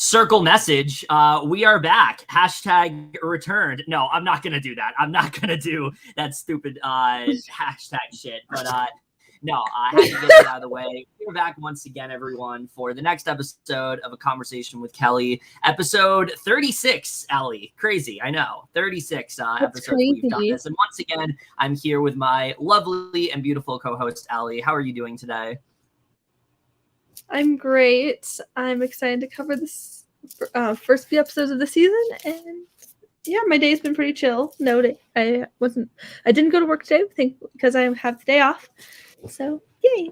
circle message. We are back. Hashtag returned. No, I'm not going to do that. I'm not going to do that stupid hashtag shit. But no, I had to get it out of the way. We're back once again, everyone, for the next episode of A Conversation with Kely. Episode 36, Allie. Crazy, I know. 36 episodes we've done this. And once again, I'm here with my lovely and beautiful co-host, Allie. How are you doing today? I'm great. I'm excited to cover this first few episodes of the season, and yeah, my day's been pretty chill. I didn't go to work today, because I have the day off. So yay!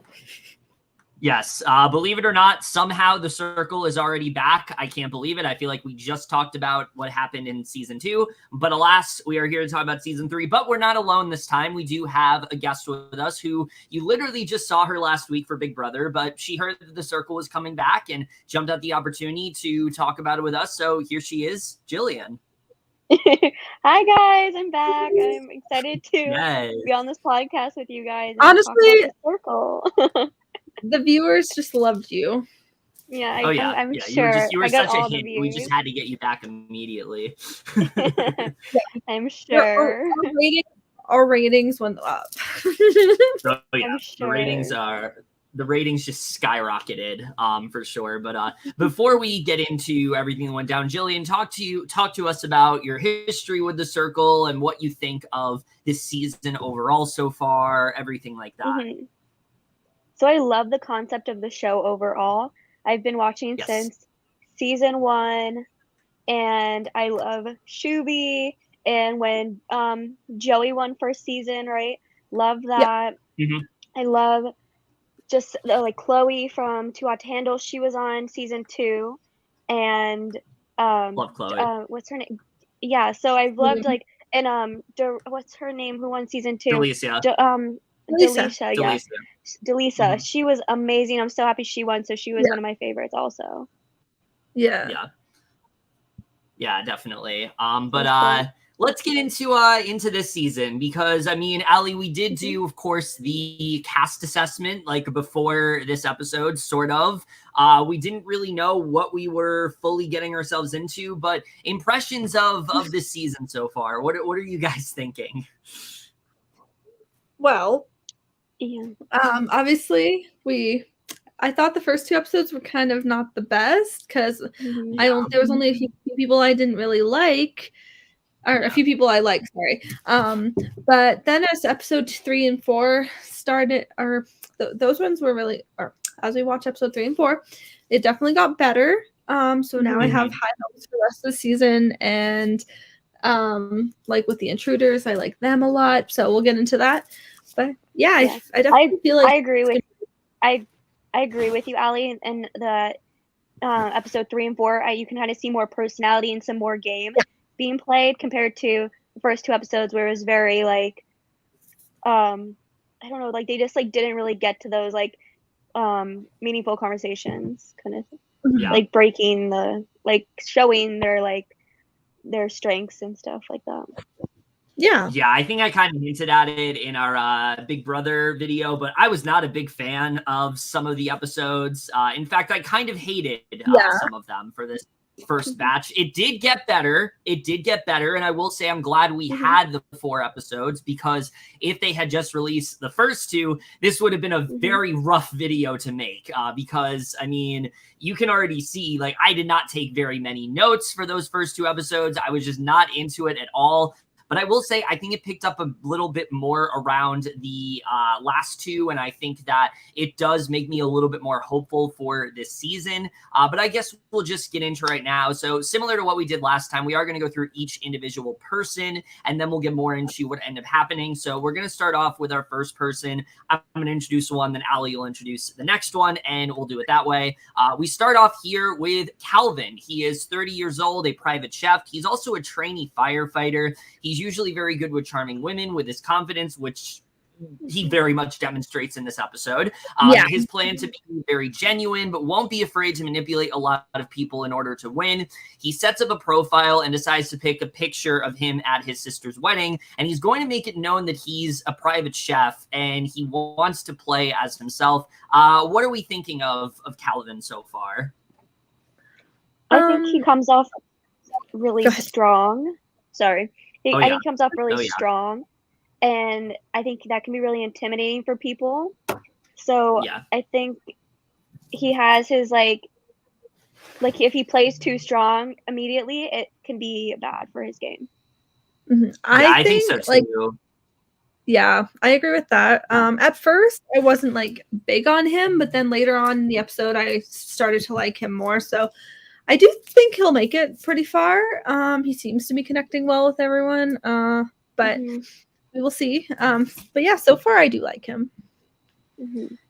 Yes, believe it or not, somehow the circle is already back. I can't believe it. I feel like we just talked about what happened in season 2, but alas, we are here to talk about season 3. But we're not alone this time. We do have a guest with us who you literally just saw her last week for Big Brother, but she heard that the circle was coming back and jumped at the opportunity to talk about it with us. So here she is, Gillian. Hi guys, I'm back. I'm excited to be on this podcast with you guys. And honestly, talk about the circle. The viewers just loved you. Yeah, I'm sure. You were such a hit. We just had to get you back immediately. I'm sure. Our ratings went up. Oh, yeah. Sure. The ratings just skyrocketed, for sure. But before we get into everything that went down, Gillian, talk to us about your history with the circle and what you think of this season overall so far, everything like that. Mm-hmm. So I love the concept of the show overall. I've been watching since season 1, and I love Shuby. And when Joey won first season, right? Love that. Yep. Mm-hmm. I love just like Chloe from Too Hot to Handle. She was on season 2, and love Chloe. What's her name? Yeah. So I've loved what's her name? Who won season 2? Delicia. Delicia, yeah. Delicia. Mm-hmm. She was amazing. I'm so happy she won. So she was one of my favorites also. Yeah, definitely. But let's get into this season, because I mean, Allie, we did do, of course, the cast assessment like before this episode, sort of. We didn't really know what we were fully getting ourselves into, but impressions of this season so far. What are you guys thinking? Well, obviously I thought the first 2 episodes were kind of not the best, because there was only a few people I didn't really like, or a few people I liked, sorry. But then as episode 3 and 4 started, or those ones were really, or as we watched episode 3 and 4, it definitely got better. So now I have high hopes for the rest of the season, and like with the intruders, I like them a lot. So we'll get into that. But I definitely feel like I agree with you, Allie. And the episode 3 and 4, you can kind of see more personality and some more game being played compared to the first 2 episodes, where it was very like I don't know, like they just like didn't really get to those like meaningful conversations, kind of like breaking the like showing their strengths and stuff like that. Yeah, I think I kind of hinted at it in our Big Brother video, but I was not a big fan of some of the episodes. In fact, I kind of hated some of them for this first batch. It did get better. And I will say I'm glad we had the 4 episodes, because if they had just released the first 2, this would have been a very rough video to make, because, I mean, you can already see, like, I did not take very many notes for those first 2 episodes. I was just not into it at all. But I will say, I think it picked up a little bit more around the last 2, and I think that it does make me a little bit more hopeful for this season. But I guess we'll just get into it right now. So similar to what we did last time, we are going to go through each individual person, and then we'll get more into what ended up happening. So we're going to start off with our first person. I'm going to introduce one, then Allie will introduce the next one, and we'll do it that way. We start off here with Calvin. He is 30 years old, a private chef. He's also a trainee firefighter. He's usually very good with charming women, with his confidence, which he very much demonstrates in this episode. His plan to be very genuine, but won't be afraid to manipulate a lot of people in order to win. He sets up a profile and decides to pick a picture of him at his sister's wedding, and he's going to make it known that he's a private chef and he wants to play as himself. What are we thinking of Calvin so far? I think he comes off really strong. Sorry. I think he comes off really strong. And I think that can be really intimidating for people. So I think he has his like if he plays too strong immediately, it can be bad for his game. Mm-hmm. I think so too. Yeah, I agree with that. At first, I wasn't like big on him, but then later on in the episode, I started to like him more. So I do think he'll make it pretty far. He seems to be connecting well with everyone, but we will see. But yeah, so far I do like him.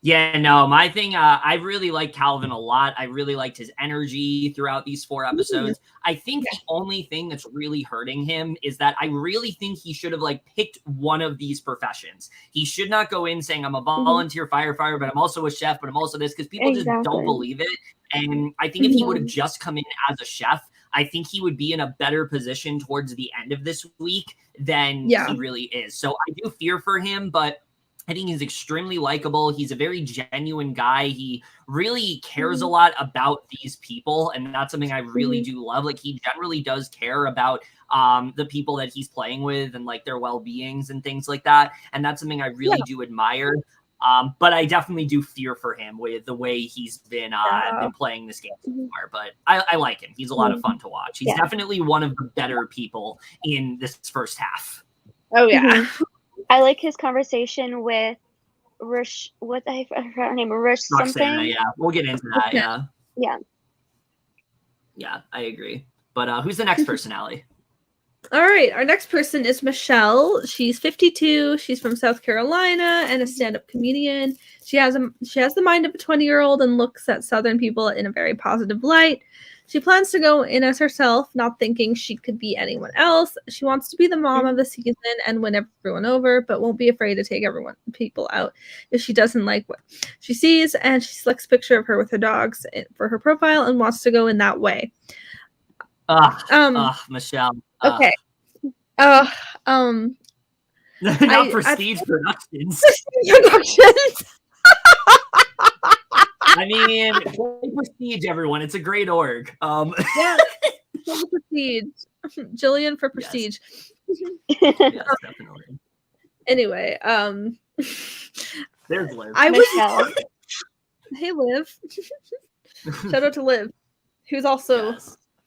Yeah, no, my thing, I really like Calvin a lot. I really liked his energy throughout these 4 episodes. I think the only thing that's really hurting him is that I really think he should have like picked one of these professions. He should not go in saying I'm a volunteer firefighter, but I'm also a chef, but I'm also this, because people just don't believe it. And I think if he would have just come in as a chef, I think he would be in a better position towards the end of this week than he really is. So I do fear for him, but I think he's extremely likable. He's a very genuine guy. He really cares a lot about these people, and that's something I really do love. Like, he generally does care about the people that he's playing with and like their well-beings and things like that. And that's something I really do admire. But I definitely do fear for him with the way he's been playing this game so far. But I like him. He's a lot of fun to watch. He's definitely one of the better people in this first half. Oh yeah. I like his conversation with Rush. What I forgot her name. Rush something. Roxanna, yeah, we'll get into that. Yeah, I agree. But who's the next person, Allie? All right, our next person is Michelle. She's 52. She's from South Carolina and a stand-up comedian. She has the mind of a 20-year-old and looks at Southern people in a very positive light. She plans to go in as herself, not thinking she could be anyone else. She wants to be the mom of the season and win everyone over, but won't be afraid to take people out if she doesn't like what she sees. And she selects a picture of her with her dogs for her profile and wants to go in that way. Michelle. Okay. Not Prestige Productions. I mean, Prestige, everyone. It's a great org. Yeah, Prestige. Gillian for Prestige. Yes, definitely. Anyway, there's Liv. Hey, Liv. Shout out to Liv, who's also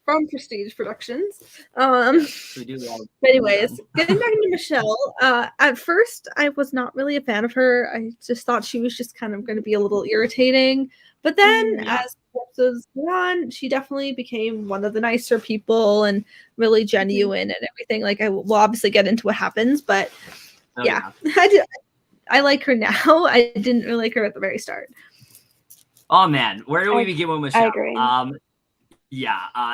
from Prestige Productions. We do love. But anyways, getting back into Michelle. At first, I was not really a fan of her. I just thought she was just kind of going to be a little irritating. But then, as episodes go on, she definitely became one of the nicer people and really genuine and everything. Like, I will obviously get into what happens, but I like her now. I didn't really like her at the very start. Oh man, where do we begin with Michelle? I agree.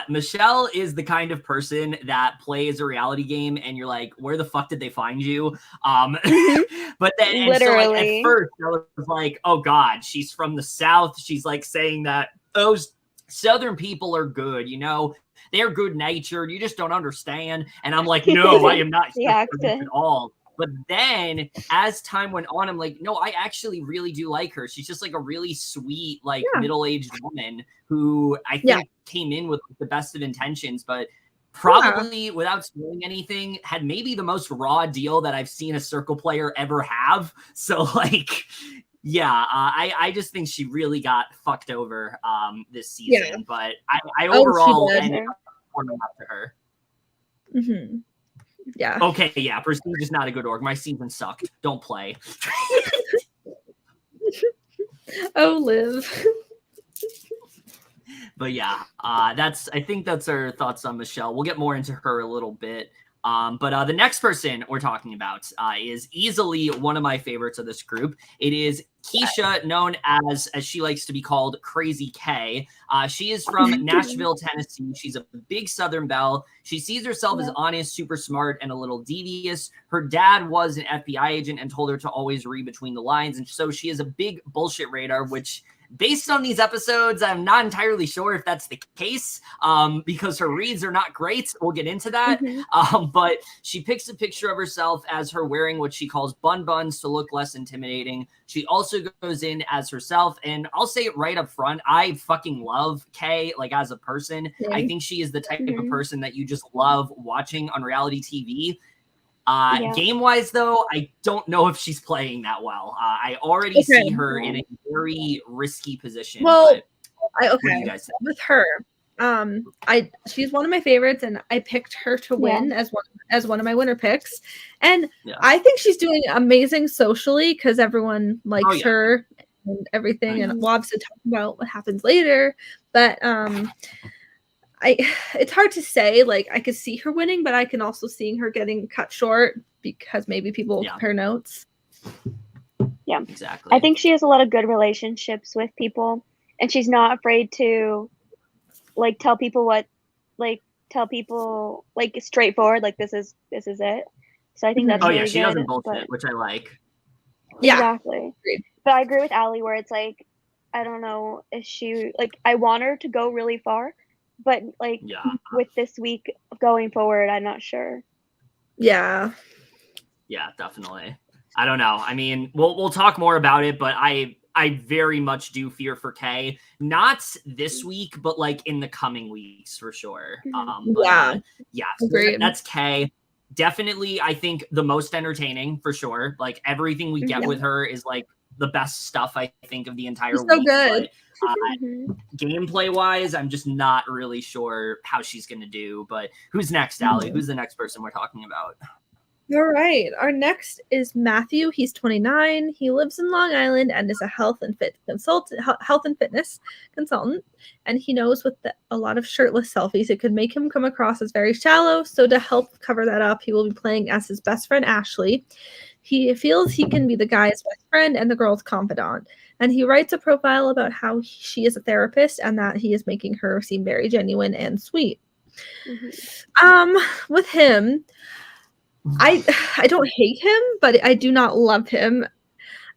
Michelle is the kind of person that plays a reality game and you're like, where the fuck did they find you? But then literally, at first I was like, oh God, she's from the South. She's like saying that those Southern people are good, you know, they're good natured. You just don't understand. And I'm like, no, I am not at all. But then as time went on, I'm like, no, I actually really do like her. She's just like a really sweet, like middle-aged woman who I think came in with the best of intentions, but probably without spoiling anything, had maybe the most raw deal that I've seen a circle player ever have. So like, I just think she really got fucked over this season, but I overall ended up warming up to her. Mm-hmm. Yeah. Okay, yeah, Prestige is not a good org. My season sucked. Don't play. Oh, Liv. But yeah, I think that's our thoughts on Michelle. We'll get more into her a little bit. But the next person we're talking about is easily one of my favorites of this group. It is Keisha, known as she likes to be called, Crazy K. She is from Nashville, Tennessee. She's a big Southern belle. She sees herself as honest, super smart, and a little devious. Her dad was an FBI agent and told her to always read between the lines. And so she is a big bullshit radar, which based on these episodes, I'm not entirely sure if that's the case, because her reads are not great. We'll get into that. But she picks a picture of herself as her wearing what she calls bun buns to look less intimidating. She also goes in as herself, and I'll say it right up front, I fucking love Kay, like, as a person. I think she is the type of person that you just love watching on reality TV. Game-wise, though, I don't know if she's playing that well. I already see her in a very risky position. Well, what do you guys think? With her, she's one of my favorites, and I picked her to win as one of my winner picks. And I think she's doing amazing socially because everyone likes her and everything. And we'll obviously talk about what happens later. But it's hard to say. Like, I could see her winning, but I can also see her getting cut short because maybe people will compare notes. Yeah, exactly. I think she has a lot of good relationships with people, and she's not afraid to tell people straightforward, like, this is it. So I think that's really she good, doesn't bullshit, which I like. Exactly. But I agree with Allie where it's like, I don't know if she, I want her to go really far, but with this week going forward, I'm not sure. Yeah, definitely. I don't know. I mean, we'll talk more about it, but I very much do fear for Kay. Not this week, but in the coming weeks for sure. That's Kay. Definitely, I think the most entertaining for sure. Everything we get with her is the best stuff I think of the entire week. So good. But, gameplay wise, I'm just not really sure how she's gonna do. But who's next, Allie? Who's the next person we're talking about? All right. Our next is Matthew. He's 29. He lives in Long Island and is a health and fitness consultant. And he knows with a lot of shirtless selfies, it could make him come across as very shallow. So to help cover that up, he will be playing as his best friend, Ashley. He feels he can be the guy's best friend and the girl's confidant. And he writes a profile about how she is a therapist and that he is making her seem very genuine and sweet. With him, I don't hate him, but I do not love him.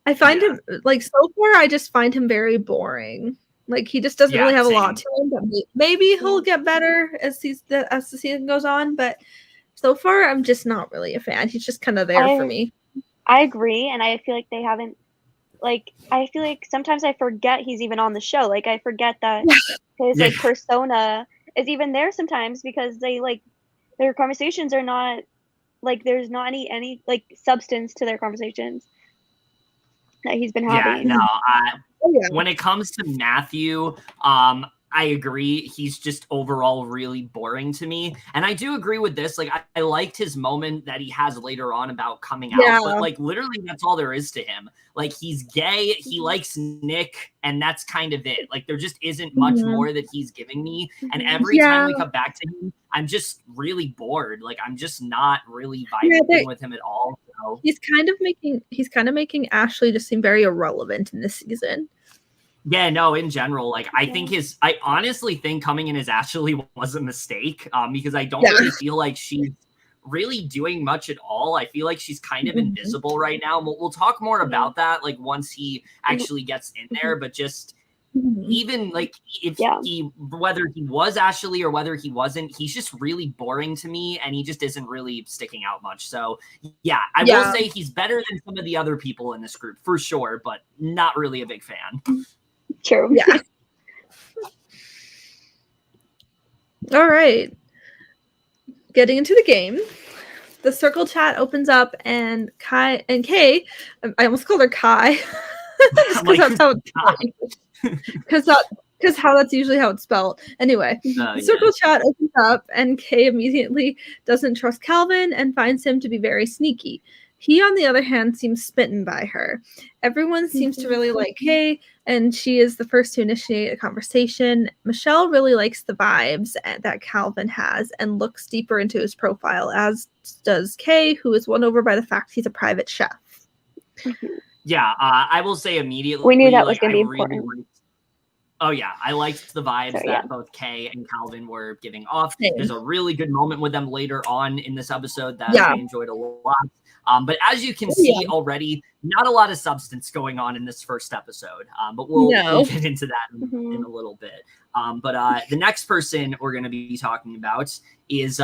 I find him so far, I just find him very boring. He just doesn't really have a lot to him. But maybe he'll get better as the season goes on. But so far, I'm just not really a fan. He's just kind of there for me. I agree, and I feel like they haven't. I feel like sometimes I forget he's even on the show. I forget that his persona is even there sometimes because they their conversations are not. There's not any substance to their conversations that he's been having. Yeah, when it comes to Matthew, I agree. He's just overall really boring to me. And I do agree with this. I liked his moment that he has later on about coming out. But literally that's all there is to him. He's gay, he likes Nick, and that's kind of it. There just isn't much more that he's giving me. And every time we come back to him, I'm just really bored. I'm just not really vibing with him at all. So. He's kind of making Ashley just seem very irrelevant in this season. Yeah, no, in general, I honestly think coming in as Ashley was a mistake, because I don't really feel like she's really doing much at all. I feel like she's kind of invisible right now. We'll talk more about that, once he actually gets in there, but just even if whether he was Ashley or whether he wasn't, he's just really boring to me, and he just isn't really sticking out much. So I will say he's better than some of the other people in this group for sure, but not really a big fan. True. Yeah. All right. Getting into the game. The circle chat opens up and Kay, I almost called her Kai. Because that's how it's how that's usually how it's spelled. Anyway, the circle chat opens up and Kay immediately doesn't trust Calvin and finds him to be very sneaky. He, on the other hand, seems smitten by her. Everyone seems to really like Kay, and she is the first to initiate a conversation. Michelle really likes the vibes that Calvin has and looks deeper into his profile, as does Kay, who is won over by the fact he's a private chef. Yeah, I will say immediately. We knew that was going to be important. Oh, yeah. I liked the vibes that both Kay and Calvin were giving off. There's a really good moment with them later on in this episode that I enjoyed a lot. But as you can see already, not a lot of substance going on in this first episode. But we'll get into that in a little bit. But the next person we're going to be talking about is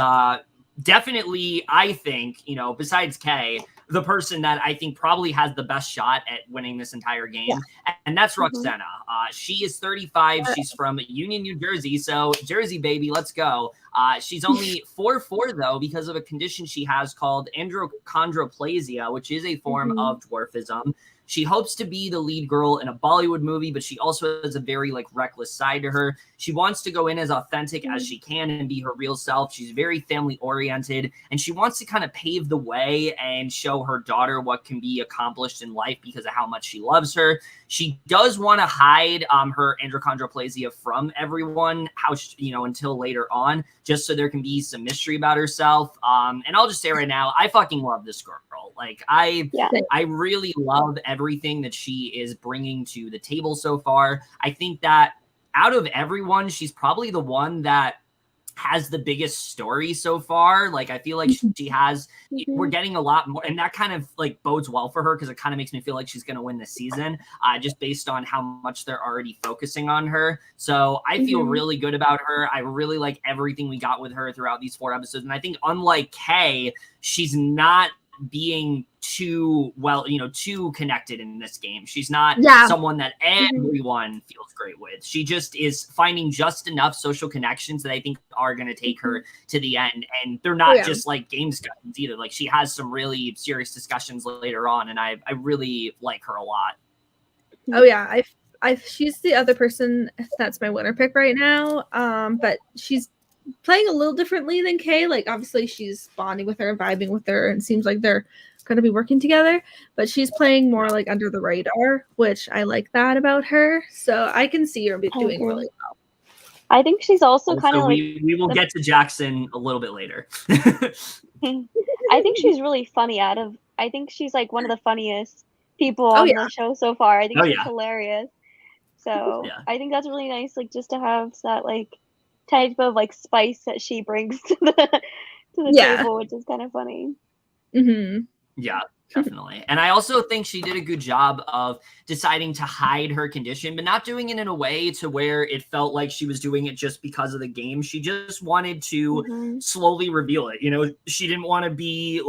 definitely, I think, besides Kay, the person that I think probably has the best shot at winning this entire game, and that's Roxanna. She is 35. She's from Union, New Jersey, so Jersey, baby, let's go. She's only 4'4", though, because of a condition she has called androchondroplasia, which is a form of dwarfism. She hopes to be the lead girl in a Bollywood movie, but she also has a very reckless side to her. She wants to go in as authentic as she can and be her real self. She's very family oriented, and she wants to kind of pave the way and show her daughter what can be accomplished in life because of how much she loves her. She does want to hide her androchondroplasia from everyone, until later on, just so there can be some mystery about herself. And I'll just say right now, I fucking love this girl. I really love everything that she is bringing to the table so far. I think that out of everyone, she's probably the one that has the biggest story so far. I feel like she has, we're getting a lot more, and that kind of bodes well for her because it kind of makes me feel like she's going to win this season, just based on how much they're already focusing on her. So I feel really good about her. I really like everything we got with her throughout these 4 episodes. And I think unlike Kay, she's not being too connected in this game. She's not someone that everyone feels great with. She just is finding just enough social connections that I think are going to take her to the end. And they're not just game discussions either. She has some really serious discussions later on, and I really like her a lot. Oh yeah, she's the other person that's my winner pick right now. But she's playing a little differently than Kay. Obviously she's bonding with her, vibing with her, and it seems like they're going to be working together, but she's playing more under the radar, which I like that about her. So I can see her doing really well. I think she's also kind of we will get to Jackson a little bit later. I think she's really funny. I think she's one of the funniest people on the show so far. I think she's hilarious. So I think that's really nice, just to have that type of spice that she brings to the table, which is kind of funny. Yeah, definitely. And I also think she did a good job of deciding to hide her condition, but not doing it in a way to where it felt like she was doing it just because of the game. She just wanted to slowly reveal it. She didn't want to be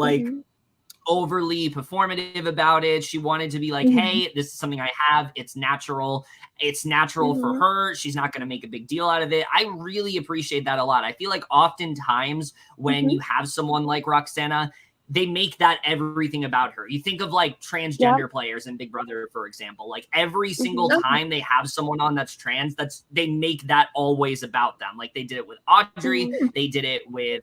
overly performative about it. She wanted to be hey, this is something I have. It's natural. It's natural for her. She's not going to make a big deal out of it. I really appreciate that a lot. I feel like oftentimes when you have someone like Roxanna, they make that everything about her. You think of transgender players in Big Brother, for example. Every single time they have someone on that's trans, they make that always about them. They did it with Audrey, they did it with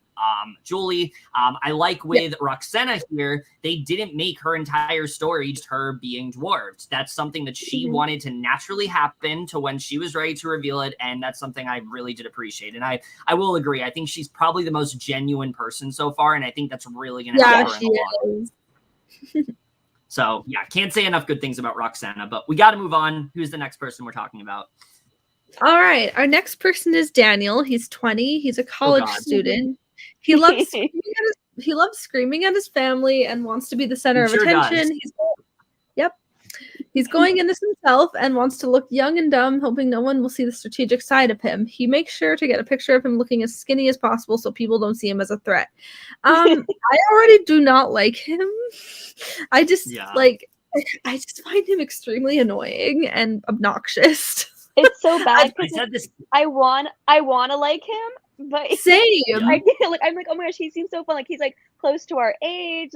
Julie. I like with Roxanna here, they didn't make her entire story just her being dwarfed. That's something that she wanted to naturally happen to when she was ready to reveal it, and that's something I really did appreciate. And I will agree. I think she's probably the most genuine person so far, and I think that's really going to help. She is. So can't say enough good things about Roxanna, but we got to move on. Who's the next person we're talking about? All right, our next person is Daniel. He's 20. He's a college student. He loves screaming at his family and wants to be the center of attention. He's going into himself and wants to look young and dumb, hoping no one will see the strategic side of him. He makes sure to get a picture of him looking as skinny as possible so people don't see him as a threat. I already do not like him. I just I just find him extremmy annoying and obnoxious. It's so bad. I said this. I want to like him, but same. I'm oh my gosh, he seems so fun. He's close to our age.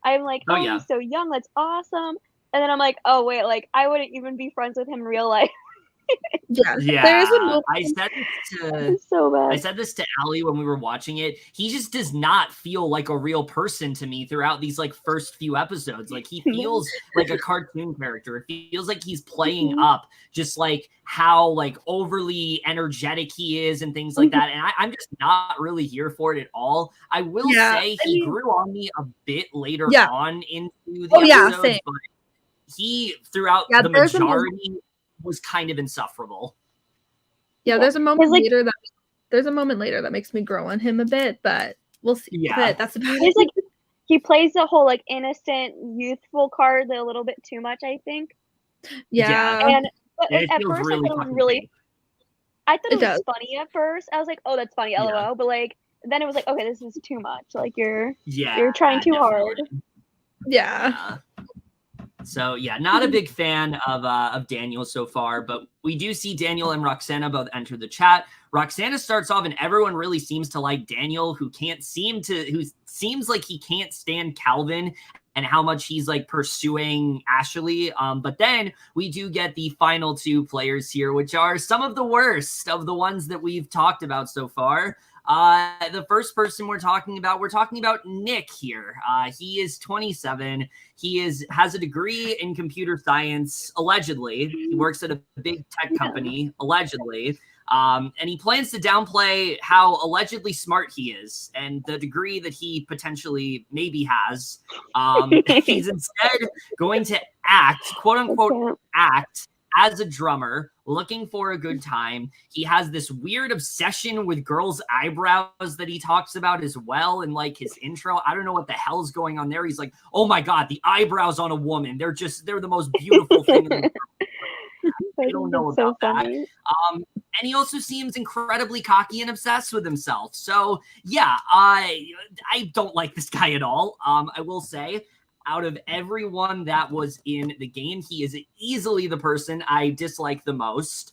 I'm he's so young. That's awesome. And then I'm oh wait, I wouldn't even be friends with him in real life. There's a I said this to Allie when we were watching it. He just does not feel like a real person to me throughout these first few episodes. He feels like a cartoon character. It feels like he's playing up just how overly energetic he is and things like that. And I'm just not really here for it at all. I will say he grew on me a bit later on into the episodes, same. but he throughout the majority was kind of insufferable. Yeah, there's a moment later that makes me grow on him a bit, but we'll see. Yeah. But that's about He's it. like, he plays the whole like innocent, youthful card a little bit too much, I think. Yeah. And but And like, it at feels first really I thought it was fucking really fake. I thought It it was does. funny at first. I was like, oh, that's funny, LOL. But like then it was like, okay, this is too much. Like you're trying too hard. Yeah. So yeah, not a big fan of Daniel so far, but we do see Daniel and Roxanna both enter the chat. Roxanna starts off, and everyone really seems to like Daniel, who seems like he can't stand Calvin and how much he's like pursuing Ashley. But then we do get the final two players here, which are some of the worst of the ones that we've talked about so far. The first person we're talking about Nick here. He is 27. He has a degree in computer science, allegedly. He works at a big tech company, allegedly. And he plans to downplay how allegedly smart he is and the degree that he potentially maybe has. He's instead going to act, quote unquote, act as a drummer, looking for a good time. He has this weird obsession with girls' eyebrows that he talks about as well in like his intro. I don't know what the hell's going on there. He's like, oh my God, the eyebrows on a woman. They're the most beautiful thing in the world. I don't know about that. And he also seems incredibly cocky and obsessed with himself. So yeah, I don't like this guy at all. I will say, out of everyone that was in the game, he is easily the person I dislike the most.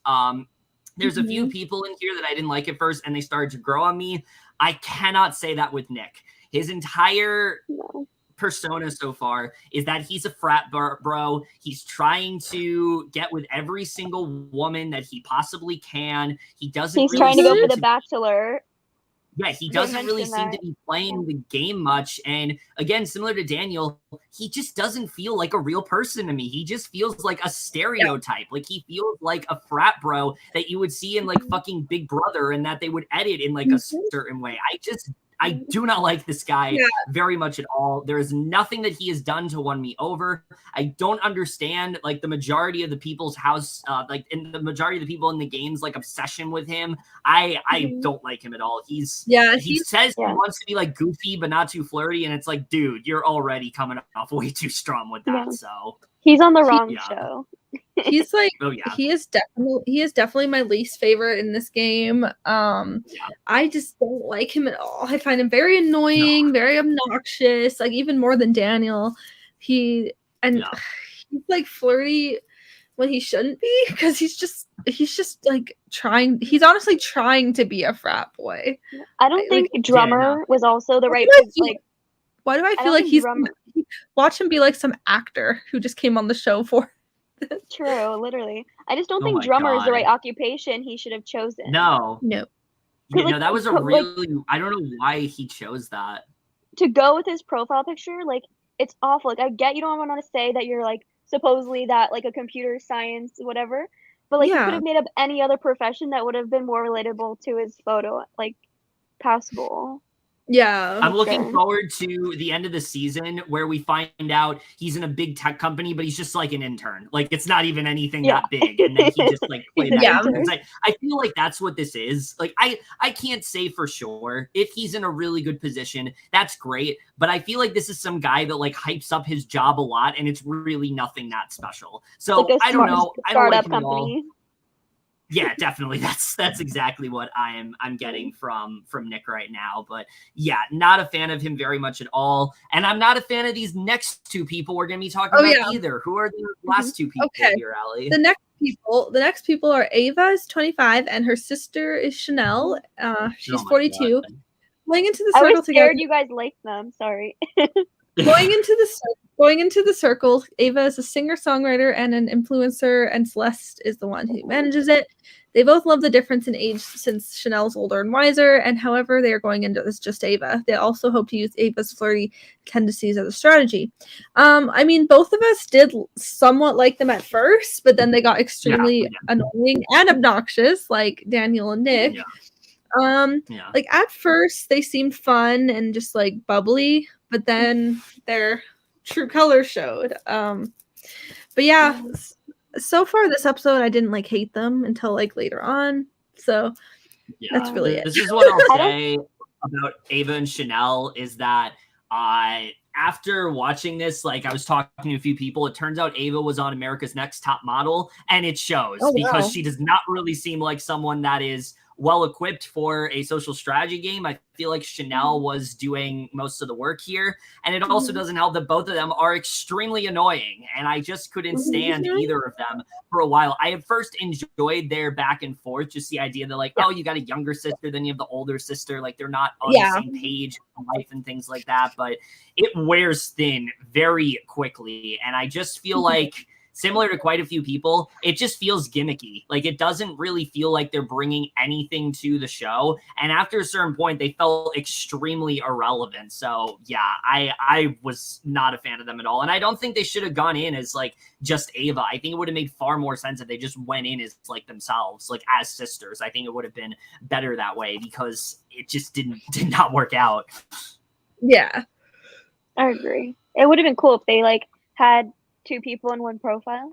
There's a few people in here that I didn't like at first, and they started to grow on me. I cannot say that with Nick. His entire persona so far is that he's a frat bro. He's trying to get with every single woman that he possibly can. He's trying to go for the Bachelor. Yeah, he doesn't really seem to be playing the game much. And again, similar to Daniel, he just doesn't feel like a real person to me. He just feels like a stereotype. Like he feels like a frat bro that you would see in like fucking Big Brother and that they would edit in like a certain way. I do not like this guy very much at all. There is nothing that he has done to win me over. I don't understand like the majority of the people's house, in the majority of the people in the game's like obsession with him. I don't like him at all. He says he wants to be like goofy but not too flirty, and it's like, dude, you're already coming off way too strong with that. So he's on the wrong show. He's like, he is definitely my least favorite in this game. I just don't like him at all. I find him very annoying, very obnoxious, like even more than Daniel. He's like flirty when he shouldn't be, because he's just like trying. He's honestly trying to be a frat boy. I don't think drummer was also the right why do I feel like watch him be like some actor who just came on the show for. True, literally. I just don't think drummer is the right occupation he should have chosen. No. Yeah, no, that was a really I don't know why he chose that. To go with his profile picture, like it's awful. Like I get you don't want to say that you're like supposedly that like a computer science whatever, but like you could have made up any other profession that would have been more relatable to his photo, like possible. Yeah, I'm looking forward to the end of the season where we find out he's in a big tech company, but he's just like an intern. Like it's not even anything that big, and then he just like played that. It's like, I feel like that's what this is. Like I can't say for sure if he's in a really good position. That's great, but I feel like this is some guy that like hypes up his job a lot, and it's really nothing that special. So like I don't know. I don't like him at all. Yeah, definitely. That's exactly what I'm getting from Nick right now. But yeah, not a fan of him very much at all. And I'm not a fan of these next two people we're gonna be talking about either. Who are the last two people here, Allie? The next people are Ava is 25 and her sister is Chanel. She's 42. God. Going into the circle I was together. scared you guys liked them. Sorry. Going into the circle, Ava is a singer-songwriter and an influencer, and Celeste is the one who manages it. They both love the difference in age since Chanel's older and wiser, and however, they are going into this just Ava. They also hope to use Ava's flirty tendencies as a strategy. I mean, both of us did somewhat like them at first, but then they got extremely annoying and obnoxious, like Daniel and Nick. Like at first they seemed fun and just like bubbly, but then their true colors showed. But yeah, so far this episode I didn't like hate them until like later on. So that's really it. This is what I'll say about Ava and Chanel is that after watching this, like I was talking to a few people, it turns out Ava was on America's Next Top Model, and it shows because she does not really seem like someone that is well equipped for a social strategy game. I feel like Chanel was doing most of the work here, and it also doesn't help that both of them are extremely annoying, and I just couldn't stand either of them for a while. I at first enjoyed their back and forth, just the idea that like, oh, you got a younger sister, then you have the older sister, like they're not on the same page in life and things like that, but it wears thin very quickly, and I just feel like similar to quite a few people, it just feels gimmicky. Like it doesn't really feel like they're bringing anything to the show. And after a certain point, they felt extremely irrelevant. So yeah, I was not a fan of them at all. And I don't think they should have gone in as like just Ava. I think it would have made far more sense if they just went in as like themselves, like as sisters. I think it would have been better that way because it just did not work out. Yeah. I agree. It would have been cool if they like had 2 people in one profile.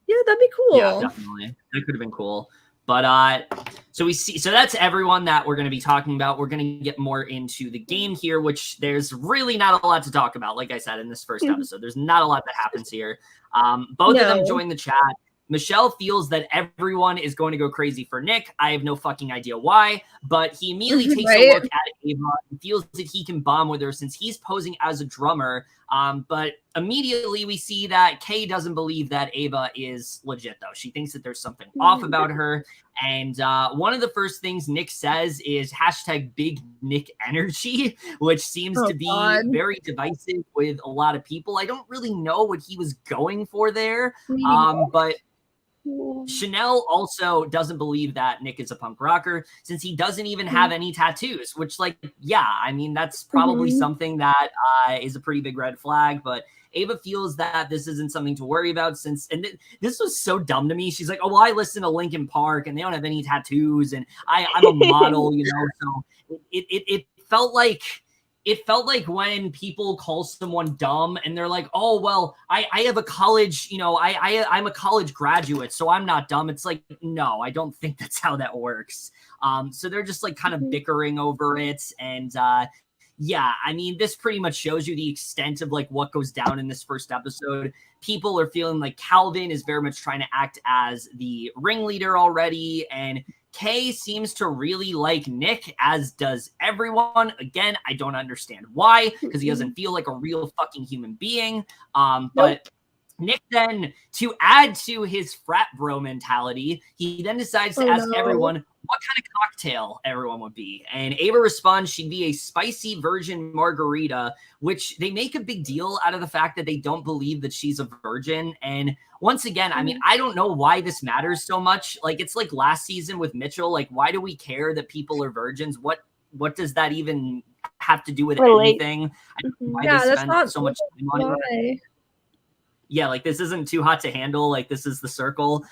Yeah, that'd be cool. Yeah, definitely. That could have been cool. But so that's everyone that we're going to be talking about. We're going to get more into the game here, which there's really not a lot to talk about. Like I said, in this first episode, there's not a lot that happens here. Both of them joined the chat. Michelle feels that everyone is going to go crazy for Nick. I have no fucking idea why, but he immediately takes a look at Ava and feels that he can bond with her since he's posing as a drummer. But immediately we see that Kay doesn't believe that Ava is legit, though. She thinks that there's something off about her. And one of the first things Nick says is hashtag big Nick energy, which seems to be very divisive with a lot of people. I don't really know what he was going for there, but Chanel also doesn't believe that Nick is a punk rocker since he doesn't even have any tattoos, which like, yeah, I mean, that's probably something that is a pretty big red flag, but Ava feels that this isn't something to worry about since, and this was so dumb to me. She's like, oh, well, I listen to Linkin Park and they don't have any tattoos and I'm a model, you know, so it felt like, when people call someone dumb and they're like, oh, well, I have a college, you know, I'm a college graduate, so I'm not dumb. It's like, no, I don't think that's how that works. So they're just like kind of bickering over it. And yeah, I mean, this pretty much shows you the extent of like what goes down in this first episode. People are feeling like Calvin is very much trying to act as the ringleader already. And Kay seems to really like Nick, as does everyone. Again, I don't understand why, because he doesn't feel like a real fucking human being. But Nick then, to add to his frat bro mentality, he then decides to ask everyone what kind of cocktail everyone would be. And Ava responds she'd be a spicy virgin margarita, which they make a big deal out of the fact that they don't believe that she's a virgin. And once again, I mean, I don't know why this matters so much. Like, it's like last season with Mitchell. Like, why do we care that people are virgins? What does that even have to do with anything? I don't know why they spend so much time on it. Yeah, like this isn't too hot to handle. Like this is the circle.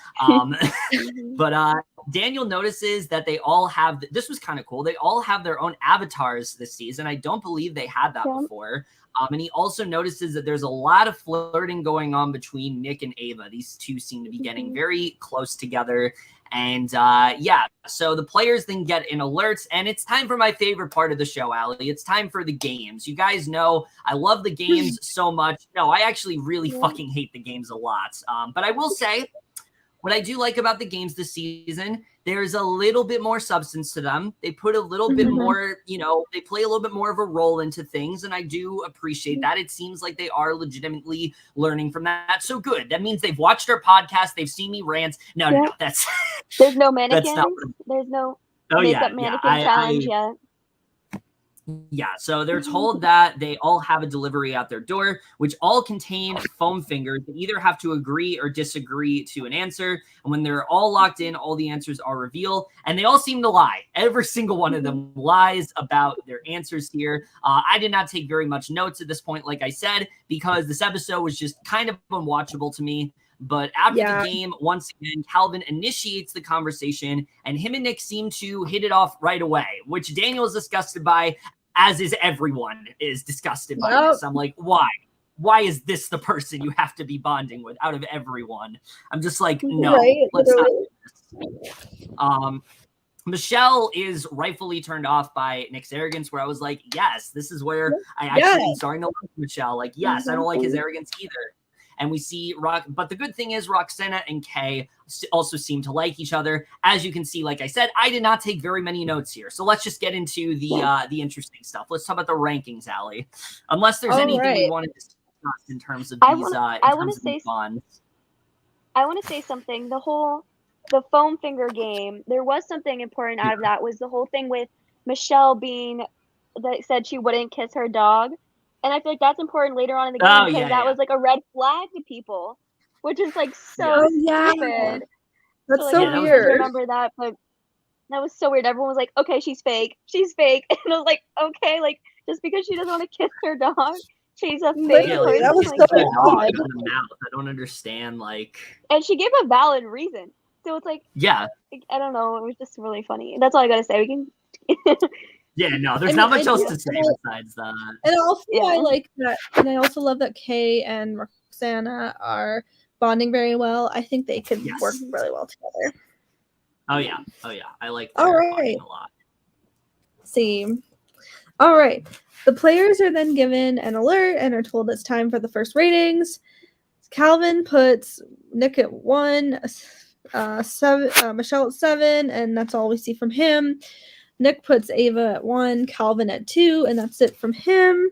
But Daniel notices that they all have, this was kind of cool. They all have their own avatars this season. I don't believe they had that before. And he also notices that there's a lot of flirting going on between Nick and Ava. These two seem to be getting very close together. And yeah, so the players then get an alert, and it's time for my favorite part of the show, Allie. It's time for the games. You guys know I love the games so much. No, I actually really fucking hate the games a lot. But I will say, what I do like about the games this season, there's a little bit more substance to them. They put a little bit more, you know, they play a little bit more of a role into things, and I do appreciate that. It seems like they are legitimately learning from that. So good. That means they've watched our podcast. They've seen me rant. No, that's... There's no mannequins. There's no makeup mannequin challenge yet. Yeah, so they're told that they all have a delivery at their door, which all contain foam fingers that either have to agree or disagree to an answer. And when they're all locked in, all the answers are revealed. And they all seem to lie. Every single one of them lies about their answers here. I did not take very much notes at this point, like I said, because this episode was just kind of unwatchable to me. But after the game, once again, Calvin initiates the conversation, and him and Nick seem to hit it off right away, which Daniel is disgusted by, as is everyone is disgusted by this. I'm like, why? Why is this the person you have to be bonding with out of everyone? I'm just like, no, let's not do this. Michelle is rightfully turned off by Nick's arrogance, where I was like, yes, this is where I actually am starting to like Michelle. Like, yes, I don't like his arrogance either. And we see but the good thing is Roxanna and Kay also seem to like each other. As you can see, like I said, I did not take very many notes here. So let's just get into the interesting stuff. Let's talk about the rankings, Allie. Unless there's anything we wanted to discuss in terms of these bonds. I want to say something. The foam finger game, there was something important out of that, was the whole thing with Michelle that said she wouldn't kiss her dog. And I feel like that's important later on in the game because that was like a red flag to people, which is like so stupid. That's so weird. I remember that, but that was so weird. Everyone was like, okay, she's fake. She's fake. And I was like, okay, like just because she doesn't want to kiss her dog, she's a fake person. That was like, so odd. I don't understand, like. And she gave a valid reason. So it's like, I don't know. It was just really funny. That's all I gotta say. We can. Yeah, no, there's not much else to say besides that. And also, I like that, and I also love that Kay and Roxanna are bonding very well. I think they could work really well together. Oh yeah, I like their bonding a lot. Same. All right, the players are then given an alert and are told it's time for the first ratings. Calvin puts Nick at 1, Michelle at 7, and that's all we see from him. Nick puts Ava at 1, Calvin at 2, and that's it from him.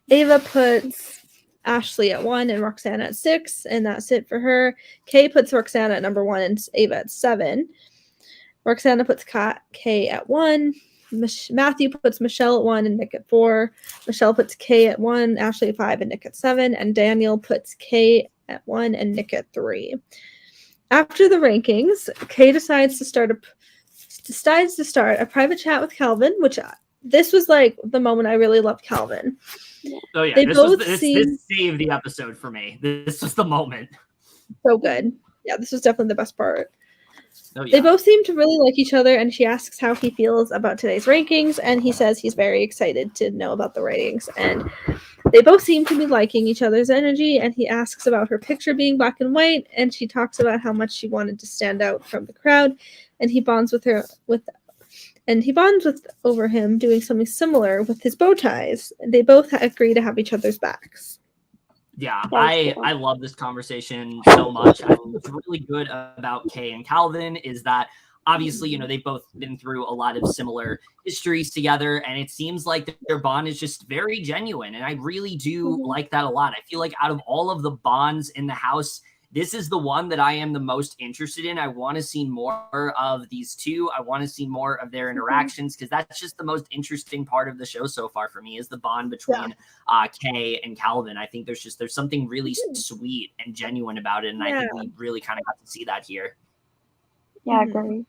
Ava puts Ashley at 1 and Roxanna at 6, and that's it for her. Kay puts Roxanna at number 1 and Ava at 7. Roxanna puts Kay at 1. Matthew puts Michelle at 1 and Nick at 4. Michelle puts Kay at 1, Ashley at 5, and Nick at 7. And Daniel puts Kay at 1 and Nick at 3. After the rankings, Kay decides to start a private chat with Calvin, which this was like the moment I really loved Calvin. Oh yeah, this saved the episode for me. This was the moment. So good. Yeah, this was definitely the best part. Oh, yeah. They both seem to really like each other, and she asks how he feels about today's rankings, and he says he's very excited to know about the ratings. And they both seem to be liking each other's energy, and he asks about her picture being black and white, and she talks about how much she wanted to stand out from the crowd, and he bonds over him doing something similar with his bow ties. They both agree to have each other's backs. Yeah, I love this conversation so much. What's really good about Kay and Calvin is that obviously, you know, they've both been through a lot of similar histories together, and it seems like their bond is just very genuine. And I really do like that a lot. I feel like out of all of the bonds in the house, this is the one that I am the most interested in. I want to see more of these two. I want to see more of their interactions because that's just the most interesting part of the show so far for me is the bond between Kay and Calvin. I think there's something really sweet and genuine about it, and I think we really kind of got to see that here. Yeah, I agree.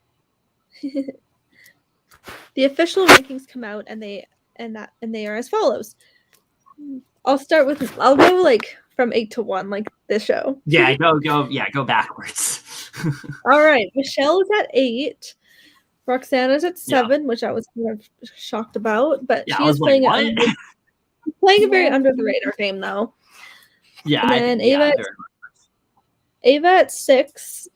The official rankings come out, and they are as follows. I'll go like from 8 to 1, like this show. Yeah, go backwards. All right, Michelle is at 8. Roxanna's at 7, which I was kind of shocked about, but she is playing a very under the radar game though. Yeah, and then Ava at 6,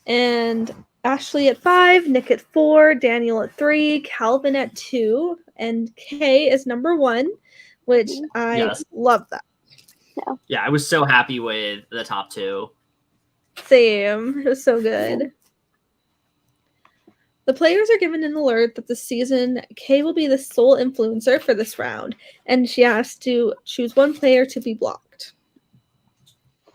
and Ashley at 5, Nick at 4, Daniel at 3, Calvin at 2, and Kay is number 1, which I love that. Yeah, I was so happy with the top 2. Same. It was so good. The players are given an alert that this season, Kay will be the sole influencer for this round, and she has to choose one player to be blocked.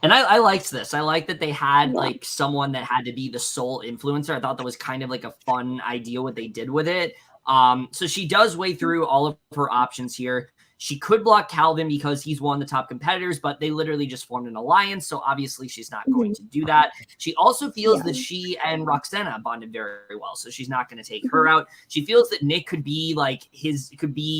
And I liked this. I liked that they had like someone that had to be the sole influencer. I thought that was kind of like a fun idea what they did with it. So she does weigh through all of her options here. She could block Calvin because he's one of the top competitors, but they literally just formed an alliance, so obviously she's not going to do that. She also feels that she and Roxanna bonded very well, so she's not going to take her out. She feels that Nick could be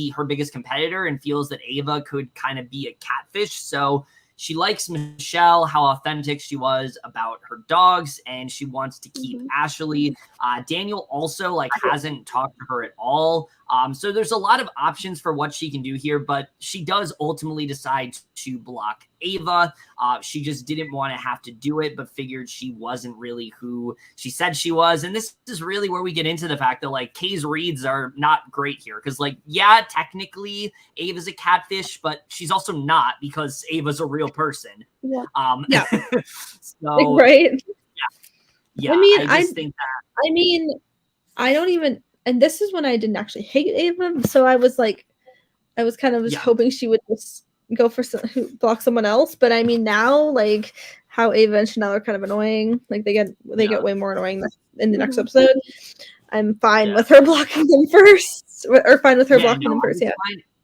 her biggest competitor and feels that Ava could kind of be a catfish, so she likes Michelle, how authentic she was about her dogs, and she wants to keep Ashley. Daniel also hasn't talked to her at all. So there's a lot of options for what she can do here, but she does ultimately decide to block Ava. She just didn't want to have to do it, but figured she wasn't really who she said she was. And this is really where we get into the fact that, like, Kay's reads are not great here. Because, like, yeah, technically Ava's a catfish, but she's also not, because Ava's a real person. Yeah. So, right. Yeah. I mean, I just think that. I mean, I don't even, and this is when I didn't actually hate Ava. So I was kind of just hoping she would just go for block someone else. But I mean, now, like, how Ava and Chanel are kind of annoying. Like, they get way more annoying in the next episode. I'm fine with her blocking them first, or fine with her blocking them first.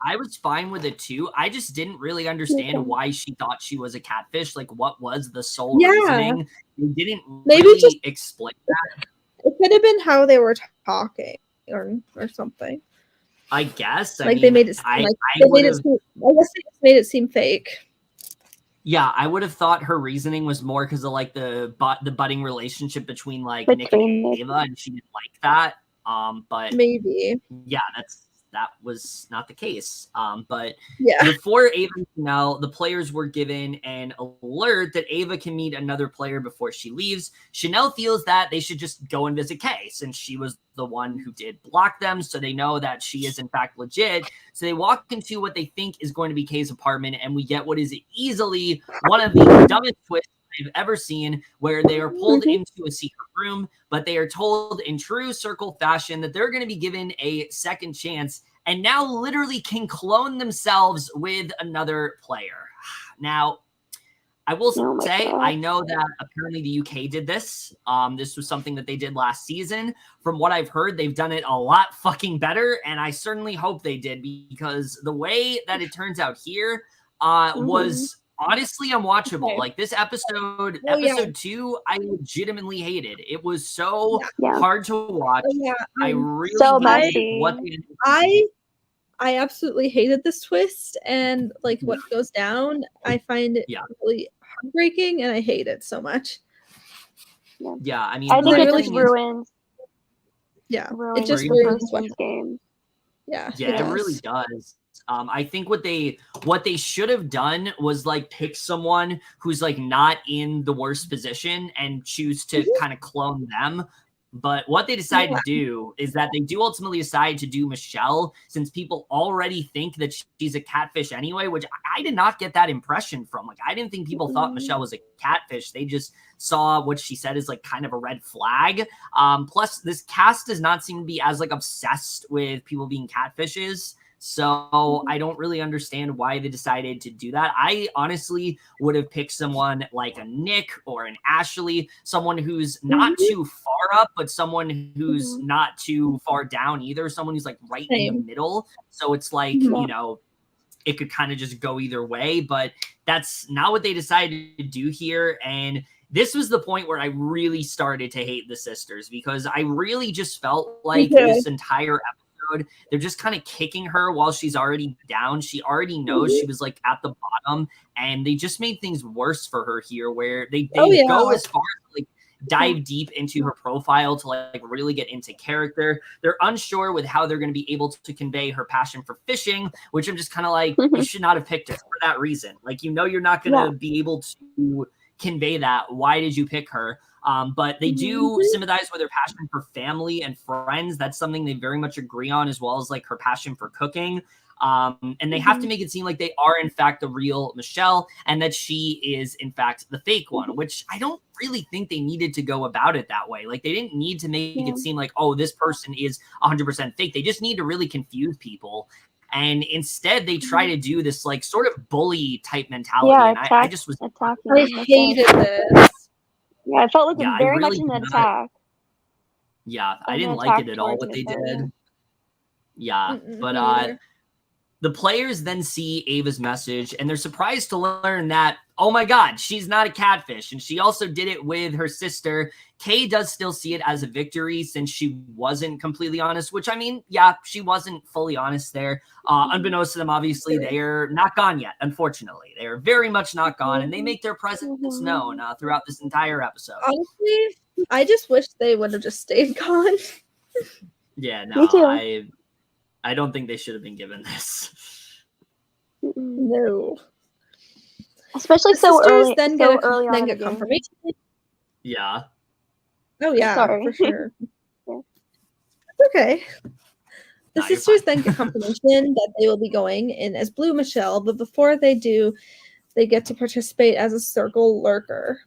I was fine with it too. I just didn't really understand why she thought she was a catfish. Like, what was the sole reasoning? They didn't really explain that. It could have been how they were talking or something. I guess. They made it seem I guess they just made it seem fake. Yeah, I would have thought her reasoning was more because of, like, the budding relationship between, like, Nick and Ava, and she didn't like that. But maybe. Yeah, that was not the case. But yeah, before Ava and Chanel, the players were given an alert that Ava can meet another player before she leaves. Chanel feels that they should just go and visit Kay, since she was the one who did block them, so they know that she is in fact legit. So they walk into what they think is going to be Kay's apartment, and we get what is easily one of the dumbest twists I've ever seen, where they are pulled into a secret room, but they are told in true circle fashion that they're going to be given a second chance and now literally can clone themselves with another player. Now, I will say, I know that apparently the UK did this. This was something that they did last season. From what I've heard, they've done it a lot fucking better, and I certainly hope they did, because the way that it turns out here was honestly unwatchable. Like, this episode 2, I legitimately hated. It was so hard to watch. I really hated what they did. I absolutely hated this twist, and, like, what goes down, I find it really heartbreaking, and I hate it so much. Yeah, I mean, I think it just ruins. It just ruins the game. Yeah, it really does. I think what they should have done was, like, pick someone who's, like, not in the worst position and choose to kind of clone them. But what they decided to do is that they do ultimately decide to do Michelle, since people already think that she's a catfish anyway, which I did not get that impression from. Like, I didn't think people thought Michelle was a catfish. They just saw what she said as, like, kind of a red flag. Plus, this cast does not seem to be as, like, obsessed with people being catfishes. So I don't really understand why they decided to do that. I honestly would have picked someone like a Nick or an Ashley, someone who's not too far up, but someone who's not too far down either, someone who's, like, right in the middle. So it's like, you know, it could kind of just go either way, but that's not what they decided to do here. And this was the point where I really started to hate the sisters, because I really just felt like this entire episode, they're just kind of kicking her while she's already down. She already knows she was, like, at the bottom, and they just made things worse for her here, where they go as far as, like, dive deep into her profile to, like, really get into character. They're unsure with how they're going to be able to convey her passion for fishing, which I'm just kind of like, you should not have picked her for that reason. Like, you know, you're not going to be able to convey that. Why did you pick her? But they do sympathize with her passion for family and friends. That's something they very much agree on, as well as, like, her passion for cooking. And they have to make it seem like they are, in fact, the real Michelle, and that she is, in fact, the fake one, which I don't really think they needed to go about it that way. Like, they didn't need to make it seem like, oh, this person is 100% fake. They just need to really confuse people. And instead, they try to do this, like, sort of bully type mentality. Yeah, and I just was. I hated this. Yeah, it felt like very much an attack. Yeah, I didn't like it at all what they did. Yeah, but the players then see Ava's message, and they're surprised to learn that, oh my God, she's not a catfish. And she also did it with her sister. Kay does still see it as a victory, since she wasn't completely honest, which, I mean, yeah, she wasn't fully honest there. Unbeknownst to them, obviously, they are not gone yet, unfortunately. They are very much not gone, and they make their presence known throughout this entire episode. Honestly, I just wish they would have just stayed gone. Yeah, no, I don't think they should have been given this. No. Especially The so sisters early, then so get early on in the get game. confirmation. Yeah. Oh yeah, Sorry. for sure. Yeah. Okay. The No, you're sisters fine. then get confirmation that they will be going in as Blue Michelle, but before they do, they get to participate as a circle lurker.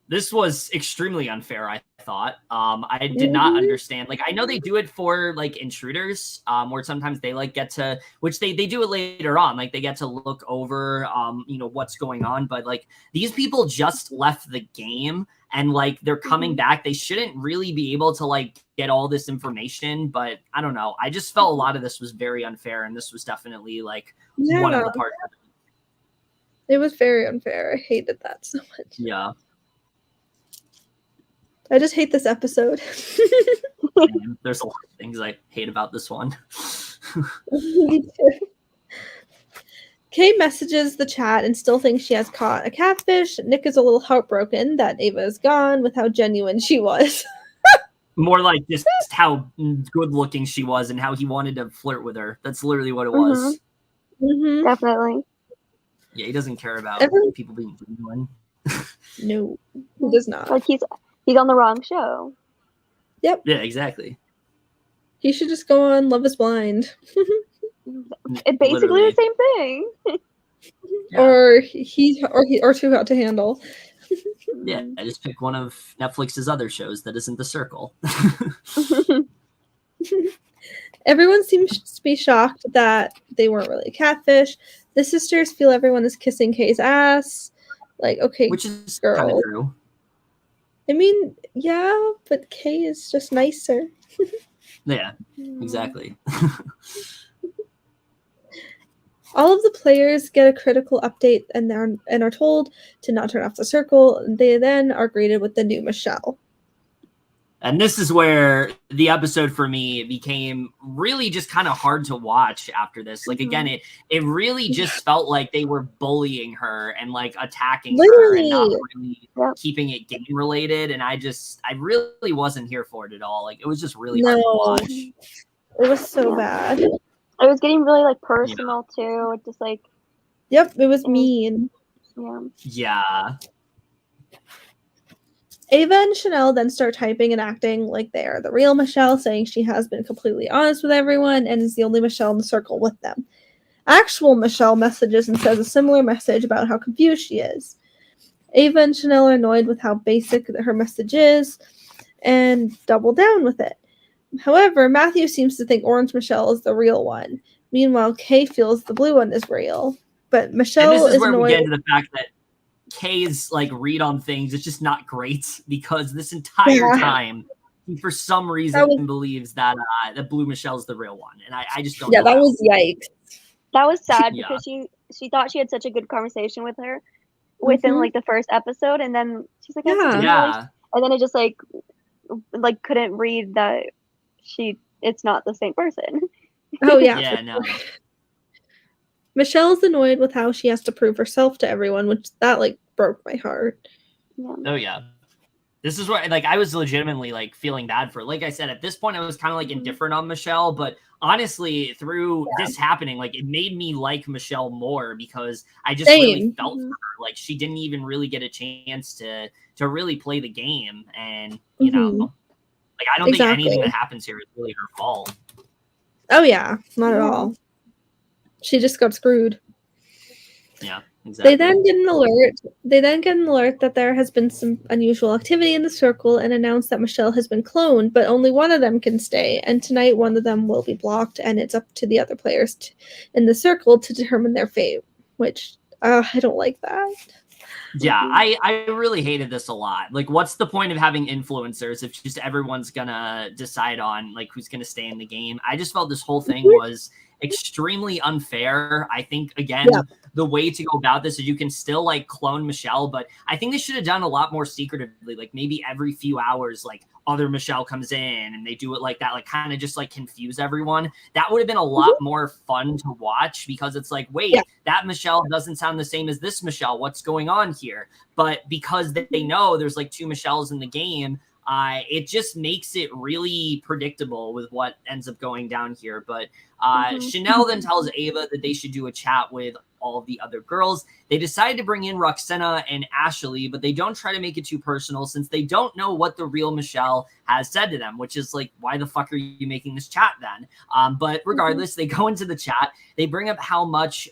This was extremely unfair, I thought. I did not understand. Like, I know they do it for like intruders, where sometimes they like get to, which they do it later on. Like, they get to look over, what's going on. But like, these people just left the game and like they're coming back. They shouldn't really be able to like get all this information. But I don't know. I just felt a lot of this was very unfair, and this was definitely like one of the parts of it. It was very unfair. I hated that so much. Yeah. I just hate this episode. There's a lot of things I hate about this one. Me too. Kay messages the chat and still thinks she has caught a catfish. Nick is a little heartbroken that Ava is gone with how genuine she was. More like just how good looking she was and how he wanted to flirt with her. That's literally what it was. Definitely. Yeah, he doesn't care about people being genuine. No, he does not. Like he's on the wrong show. Yep. Yeah, exactly. He should just go on Love is Blind. It's basically the same thing. Yeah. Or Too Hot to Handle. Yeah, I just pick one of Netflix's other shows that isn't The Circle. Everyone seems to be shocked that they weren't really catfish. The sisters feel everyone is kissing Kay's ass. Like, okay, which is girl. kind of true. I mean, yeah, but Kay is just nicer. Yeah, exactly. All of the players get a critical update and are told to not turn off the circle. They then are greeted with the new Michelle. And this is where the episode for me became really just kind of hard to watch after this. Like, again, it really just felt like they were bullying her and like attacking her and not really keeping it game related. And I really wasn't here for it at all. Like, it was just really hard to watch. It was so bad. It was getting really like personal too. Just like, yep, it was mean. Yeah. Ava and Chanel then start typing and acting like they are the real Michelle, saying she has been completely honest with everyone and is the only Michelle in the circle with them. Actual Michelle messages and says a similar message about how confused she is. Ava and Chanel are annoyed with how basic her message is and double down with it. However, Matthew seems to think Orange Michelle is the real one. Meanwhile, Kay feels the blue one is real. But Michelle and this is where annoyed. We get into the fact that Kay's like read on things it's just not great, because this entire time he for some reason believes that that Blue Michelle's the real one, and I just don't know. That was yikes. That was sad because she thought she had such a good conversation with her within like the first episode, and then she's like, and then it just like couldn't read that it's not the same person. Oh yeah. Yeah, no. Michelle's annoyed with how she has to prove herself to everyone, which that like broke my heart. Oh yeah. This is where like I was legitimately like feeling bad for her. Like I said, at this point I was kind of like indifferent on Michelle, but honestly through this happening, like it made me like Michelle more because I just really felt for her. Like she didn't even really get a chance to really play the game, and you know, like I don't think anything that happens here is really her fault. Oh yeah, not at all. She just got screwed. Yeah, exactly. They then get an alert that there has been some unusual activity in the circle and announce that Michelle has been cloned, but only one of them can stay. And tonight, one of them will be blocked, and it's up to the other players in the circle to determine their fate. Which I don't like that. Yeah, I really hated this a lot. Like, what's the point of having influencers if just everyone's gonna decide on like who's gonna stay in the game? I just felt this whole thing was extremely unfair. I think again, the way to go about this is you can still like clone Michelle, but I think they should have done a lot more secretively. Like maybe every few hours, like other Michelle comes in and they do it like that, like kind of just like confuse everyone. That would have been a lot more fun to watch because it's like, wait, that Michelle doesn't sound the same as this Michelle. What's going on here? But because they know there's like two Michelles in the game, it just makes it really predictable with what ends up going down here. But Chanel then tells Ava that they should do a chat with all of the other girls. They decide to bring in Ruksana and Ashley, but they don't try to make it too personal since they don't know what the real Michelle has said to them, which is like, why the fuck are you making this chat then? But regardless, they go into the chat. They bring up how much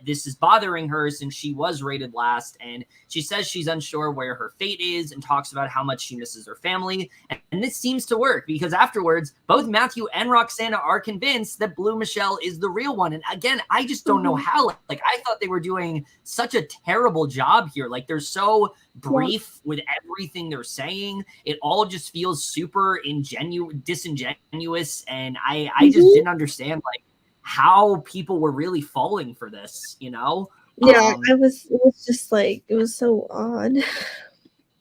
this is bothering her since she was rated last, and she says she's unsure where her fate is and talks about how much she misses her family. And this seems to work because afterwards, both Matthew and Roxanna are convinced that Blue Michelle is the real one. And again, I just don't know how. Like, I thought they were doing such a terrible job here. Like, they're so brief with everything they're saying. It all just feels super disingenuous. And I just didn't understand, like, how people were really falling for this, you know? Yeah, it was just like, it was so odd.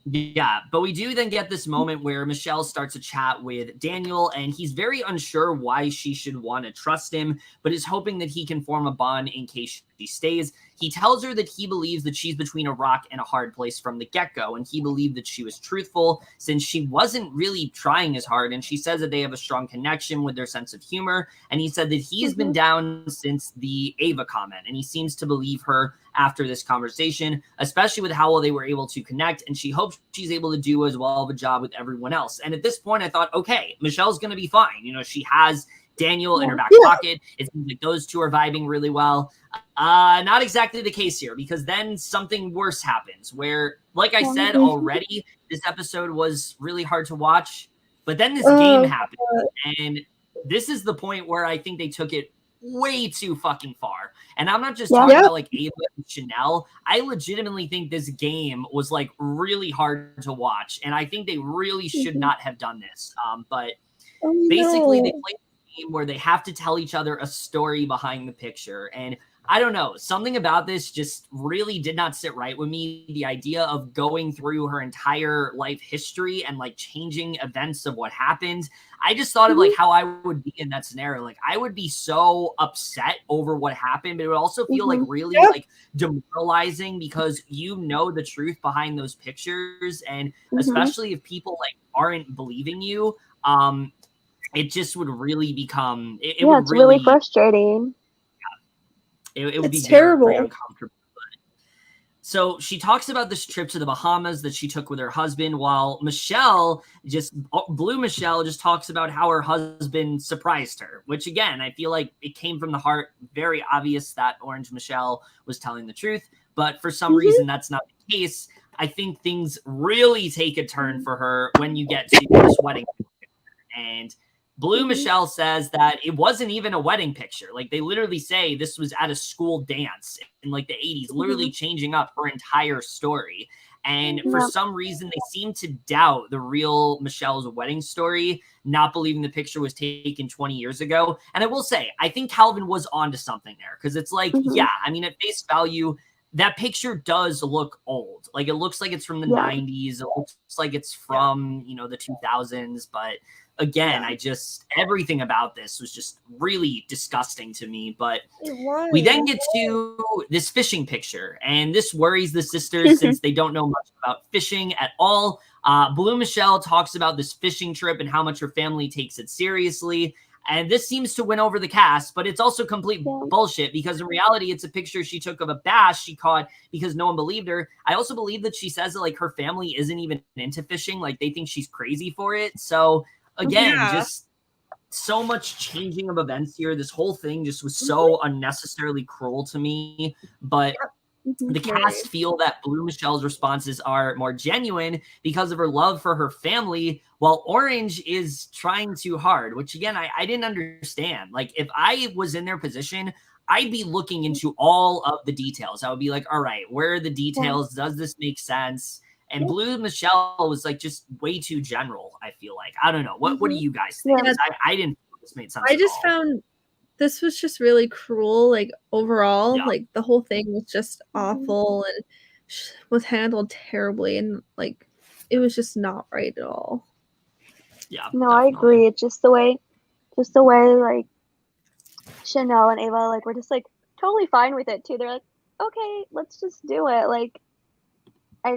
Yeah, but we do then get this moment where Michelle starts a chat with Daniel, and he's very unsure why she should want to trust him, but is hoping that he can form a bond in case she stays. He tells her that he believes that she's between a rock and a hard place from the get-go, and he believed that she was truthful since she wasn't really trying as hard, and she says that they have a strong connection with their sense of humor, and he said that he has been down since the Ava comment, and he seems to believe her after this conversation, especially with how well they were able to connect, and she hopes she's able to do as well of a job with everyone else. And at this point, I thought, okay, Michelle's going to be fine. You know, she has Daniel in her back pocket. It seems like those two are vibing really well. Not exactly the case here, because then something worse happens where, like I said already, this episode was really hard to watch, but then this game happened, and this is the point where I think they took it way too fucking far. And I'm not just talking about like Ava and Chanel. I legitimately think this game was like really hard to watch, and I think they really should not have done this. But basically they play a game where they have to tell each other a story behind the picture, and I don't know, something about this just really did not sit right with me. The idea of going through her entire life history and like changing events of what happened. I just thought of like how I would be in that scenario. Like, I would be so upset over what happened, but it would also feel like really like demoralizing because you know the truth behind those pictures. And especially if people like aren't believing you, it just would really become, it would it's really frustrating. It would be terrible. very uncomfortable. So she talks about this trip to the Bahamas that she took with her husband, while Blue Michelle just talks about how her husband surprised her, which again, I feel like it came from the heart. Very obvious that Orange Michelle was telling the truth, but for some reason that's not the case. I think things really take a turn for her when you get to this wedding. And Blue Michelle says that it wasn't even a wedding picture. Like, they literally say this was at a school dance in like the 80s, literally changing up her entire story. And for some reason, they seem to doubt the real Michelle's wedding story, not believing the picture was taken 20 years ago. And I will say, I think Calvin was onto something there, because it's like, yeah, I mean, at face value, that picture does look old. Like, it looks like it's from the 90s. It looks like it's from, you know, the 2000s, but again, everything about this was just really disgusting to me. But we then get to this fishing picture, and this worries the sisters since they don't know much about fishing at all. Blue Michelle talks about this fishing trip and how much her family takes it seriously. And this seems to win over the cast, but it's also complete bullshit, because in reality, it's a picture she took of a bass she caught because no one believed her. I also believe that she says that like her family isn't even into fishing. Like, they think she's crazy for it. So again, just so much changing of events here. This whole thing just was so unnecessarily cruel to me. But the cast feel that Blue Michelle's responses are more genuine because of her love for her family, while Orange is trying too hard, which again, I didn't understand. Like, if I was in their position, I'd be looking into all of the details. I would be like, all right, where are the details? Does this make sense? And Blue Michelle was like just way too general, I feel like. I don't know. What do you guys think? I didn't think this made sense. I just found this was just really cruel, like, overall. Like, the whole thing was just awful and was handled terribly, and like, it was just not right at all. Yeah. No, definitely. I agree. It's just the way like Chanel and Ava like were just like totally fine with it too. They're like, okay, let's just do it. Like, I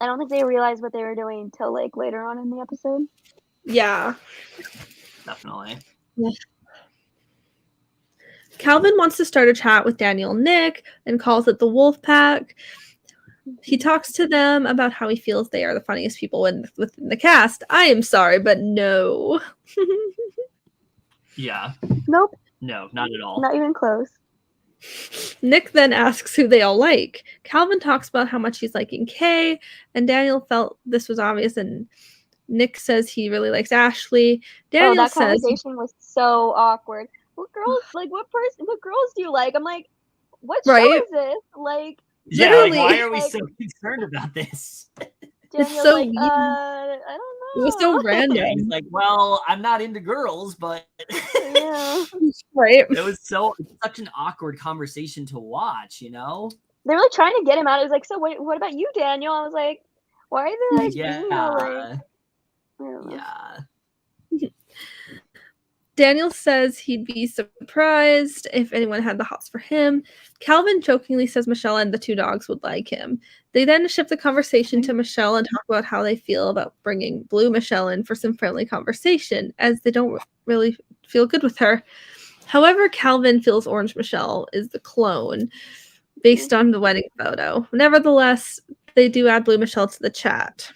don't think they realized what they were doing until like later on in the episode. Yeah. Definitely. Yeah. Calvin wants to start a chat with Daniel and Nick and calls it the Wolf Pack. He talks to them about how he feels they are the funniest people within the cast. I am sorry, but no. Yeah. Nope. No, not at all. Not even close. Nick then asks who they all like. Calvin talks about how much he's liking Kay, and Daniel felt this was obvious, and Nick says he really likes Ashley. Daniel that says conversation was so awkward. What girls what girls do you like? I'm like, what show Right? is this? Like, Yeah, literally, like, why are we like, so concerned about this? Daniel's so like, weird. I don't know. It was so random. Yeah, he's like, well, I'm not into girls, but Yeah. Right? it was such an awkward conversation to watch, you know? They were like trying to get him out. It was like, so what about you, Daniel? I was like, why are they like being all like, I don't know. Yeah. Daniel says he'd be surprised if anyone had the hots for him. Calvin jokingly says Michelle and the two dogs would like him. They then shift the conversation to Michelle and talk about how they feel about bringing Blue Michelle in for some friendly conversation, as they don't really feel good with her. However, Calvin feels Orange Michelle is the clone based on the wedding photo. Nevertheless, they do add Blue Michelle to the chat.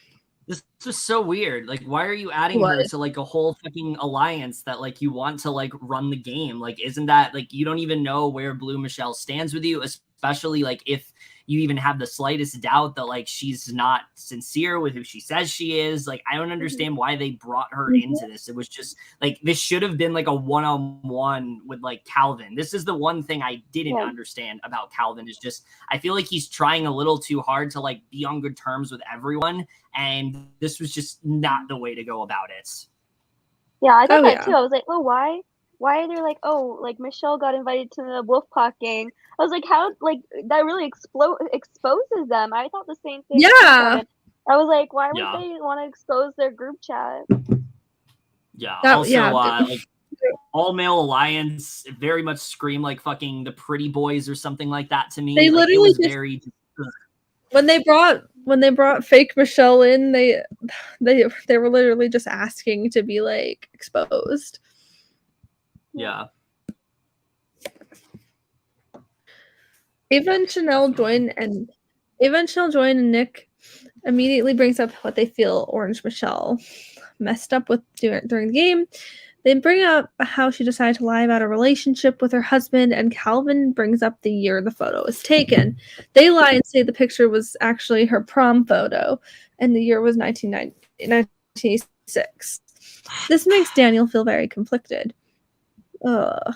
This was so weird. Like, why are you adding her to like a whole fucking alliance that like you want to like run the game? Like, isn't that like you don't even know where Blue Michelle stands with you, especially like if you even have the slightest doubt that like she's not sincere with who she says she is. Like, I don't understand why they brought her into this. It was just like this should have been like a one-on-one with like Calvin. This is the one thing I didn't understand about Calvin is just I feel like he's trying a little too hard to like be on good terms with everyone, and this was just not the way to go about it. Yeah, I thought that too. I was like, oh, why are they like, oh, like Michelle got invited to the Wolfpack gang? I was like, how, like, that really exposes them. I thought the same thing. Yeah. I was like, why would they want to expose their group chat? Yeah. Like, all male alliance very much scream like fucking the Pretty Boys or something like that to me. They like, literally it was very. When they brought fake Michelle in, they were literally just asking to be like exposed. Yeah. Ava and Chanel join, and Nick immediately brings up what they feel Orange Michelle messed up with during the game. They bring up how she decided to lie about a relationship with her husband, and Calvin brings up the year the photo was taken. They lie and say the picture was actually her prom photo, and the year was 1986. This makes Daniel feel very conflicted.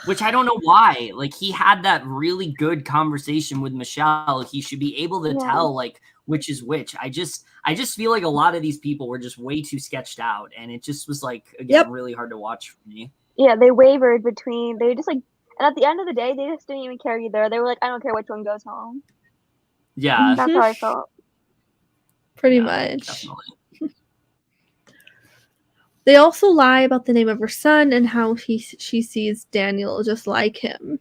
Which I don't know why. Like, he had that really good conversation with Michelle. He should be able to tell like which is which. I just feel like a lot of these people were just way too sketched out, and it just was like again really hard to watch for me. Yeah, they wavered between. They just like, and at the end of the day, they just didn't even care either. They were like, I don't care which one goes home. Yeah, that's how I felt. Pretty much. Definitely. They also lie about the name of her son and how she sees Daniel just like him.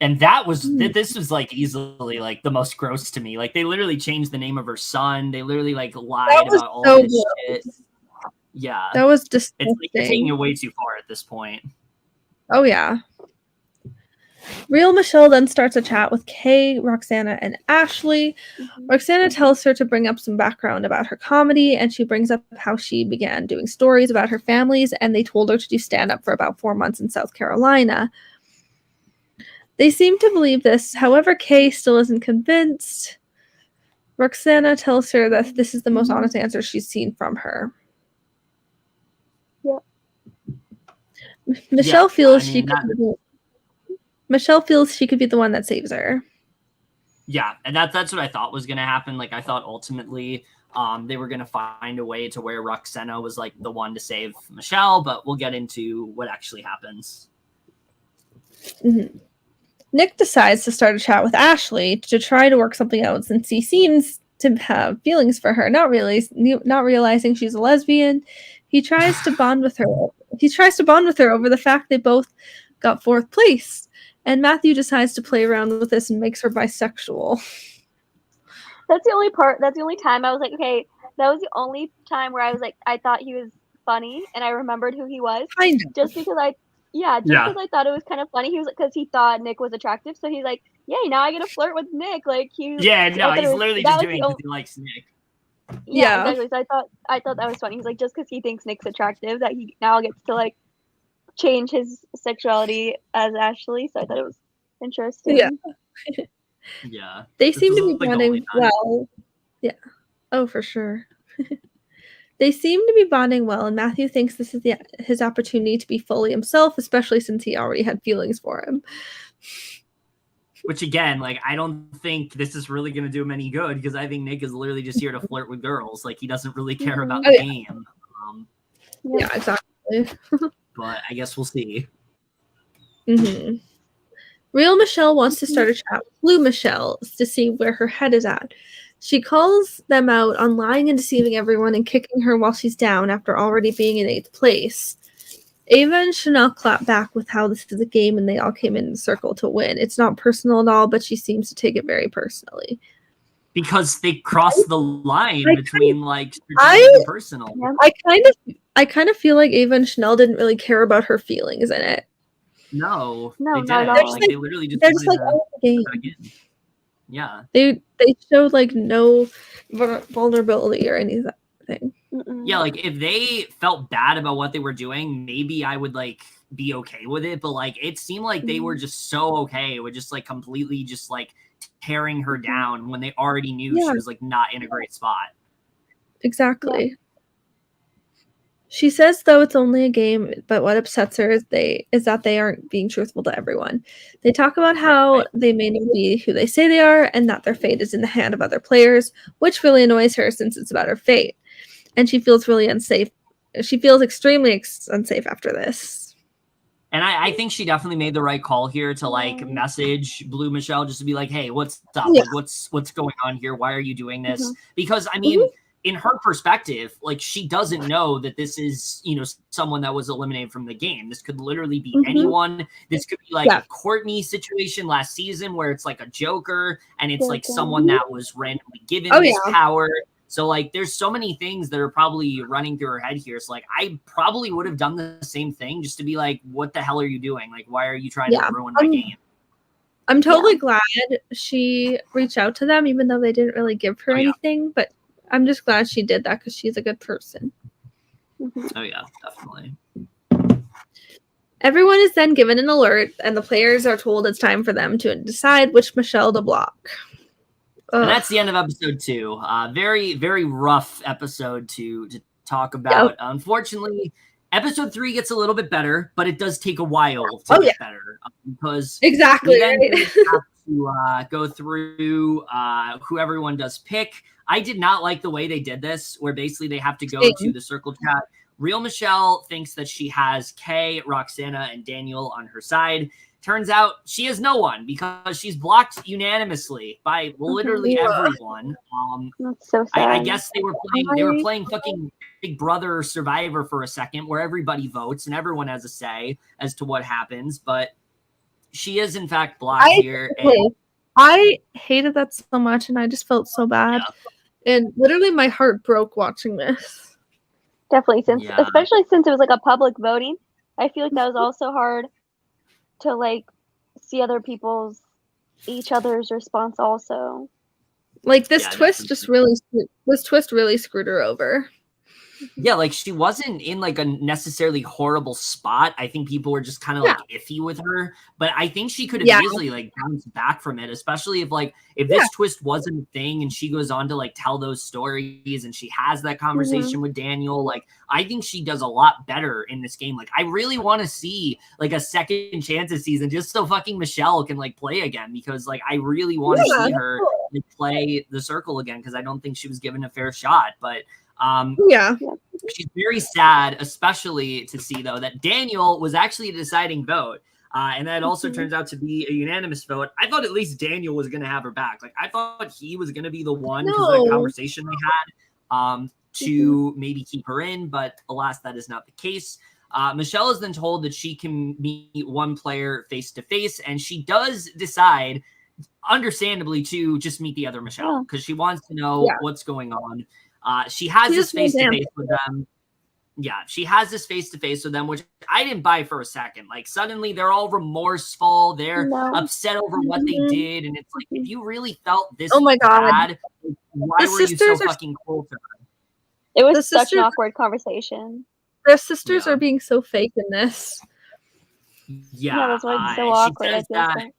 And that was this was like easily like the most gross to me. Like they literally changed the name of her son. They literally like lied about all this shit. Yeah, that was disgusting. It's like you're taking it way too far at this point. Oh yeah. Real Michelle then starts a chat with Kay, Roxanna, and Ashley. Roxanna tells her to bring up some background about her comedy, and she brings up how she began doing stories about her families, and they told her to do stand-up for about 4 months in South Carolina. They seem to believe this. However, Kay still isn't convinced. Roxanna tells her that this is the most honest answer she's seen from her. Yeah. Michelle feels she could be the one that saves her. Yeah, and that's what I thought was going to happen. Like, I thought ultimately they were going to find a way to where Ruksana was, like, the one to save Michelle, but we'll get into what actually happens. Mm-hmm. Nick decides to start a chat with Ashley to try to work something out since he seems to have feelings for her, not realizing she's a lesbian. He tries to bond with her. Over the fact they both got 4th place. And Matthew decides to play around with this and makes her bisexual. That's the only time I was like, okay, that was the only time where I was like, I thought he was funny and I remembered who he was. Kind of. Just because Yeah, just because I thought it was kind of funny. He was because he thought Nick was attractive, so he's like, "Yay, now I get to flirt with Nick." Like he's literally just doing it because he likes Nick. Yeah, exactly. So I thought that was funny. He's like, just because he thinks Nick's attractive, that he now gets to like change his sexuality as Ashley. So I thought it was interesting. Yeah. They seem to be bonding well. Yeah. Oh, for sure. They seem to be bonding well, and Matthew thinks this is his opportunity to be fully himself, especially since he already had feelings for him. Which, again, like, I don't think this is really going to do him any good, because I think Nick is literally just here to flirt with girls. Like, he doesn't really care about the game. Yeah, exactly. But I guess we'll see. Mm-hmm. Real Michelle wants to start a chat with Blue Michelle to see where her head is at. She calls them out on lying and deceiving everyone and kicking her while she's down after already being in 8th place. Ava and Chanel clap back with how this is a game and they all came in the circle to win. It's not personal at all, but she seems to take it very personally. Because they crossed the line between like strategic and personal. I kind of feel like Ava and Chanel didn't really care about her feelings in it. No, they didn't. Like, they literally just like, oh, the game. Yeah. They showed like no vulnerability or anything. Yeah, like if they felt bad about what they were doing, maybe I would like be okay with it. But like it seemed like they were just so okay with just like completely just like tearing her down when they already knew she was like not in a great spot. Exactly. Yeah. She says, though, it's only a game, but what upsets her is that they aren't being truthful to everyone. They talk about how they may not be who they say they are and that their fate is in the hand of other players, which really annoys her since it's about her fate. And she feels really unsafe. She feels extremely unsafe after this. And I think she definitely made the right call here to like message Blue Michelle just to be like, hey, what's up? Yeah. Like, what's going on here? Why are you doing this? Because I mean, in her perspective, like she doesn't know that this is, you know, someone that was eliminated from the game. This could literally be anyone. This could be like a Courtney situation last season where it's like a Joker and it's like someone that was randomly given this power. So like there's so many things that are probably running through her head here. So like I probably would have done the same thing just to be like, what the hell are you doing? Like, why are you trying to ruin my game? I'm totally glad she reached out to them, even though they didn't really give her anything. But I'm just glad she did that because she's a good person. Oh, yeah, definitely. Everyone is then given an alert, and the players are told it's time for them to decide which Michelle to block. And that's the end of episode 2. Very, very rough episode to talk about. Unfortunately, episode 3 gets a little bit better, but it does take a while to get better. Because we then have to go through who everyone does pick. I did not like the way they did this, where basically they have to go to the circle chat. Real Michelle thinks that she has Kay, Roxanna, and Daniel on her side. Turns out she has no one because she's blocked unanimously by literally everyone. That's so sad. I guess they were playing fucking Big Brother Survivor for a second, where everybody votes and everyone has a say as to what happens. But she is in fact blocked here. I hated that so much, and I just felt so bad. And literally, my heart broke watching this. Definitely, especially since it was like a public voting. I feel like that was also hard to like see each other's response also. Like this twist really screwed her over. Yeah, like she wasn't in like a necessarily horrible spot. I think people were just kind of like iffy with her, but I think she could have easily like bounced back from it, especially if this twist wasn't a thing and she goes on to like tell those stories and she has that conversation with Daniel. Like I think she does a lot better in this game. Like I really want to see like a second chance this season just so fucking Michelle can like play again, because like I really want to see her like, play the circle again, because I don't think she was given a fair shot. But she's very sad, especially to see though that Daniel was actually a deciding vote, and that also turns out to be a unanimous vote. I thought at least Daniel was going to have her back. Like I thought he was going to be the one because of the conversation they had to maybe keep her in, but alas, that is not the case. Michelle is then told that she can meet one player face to face, and she does decide, understandably, to just meet the other Michelle because she wants to know what's going on. She has this face-to-face with them. Yeah, she has this face-to-face with them, which I didn't buy for a second. Like, suddenly they're all remorseful. They're upset over what they did. And it's like, if you really felt this bad, why were you so fucking cruel to her? It was such an awkward conversation. Their sisters are being so fake in this. Yeah, that's why it's so awkward. She says that.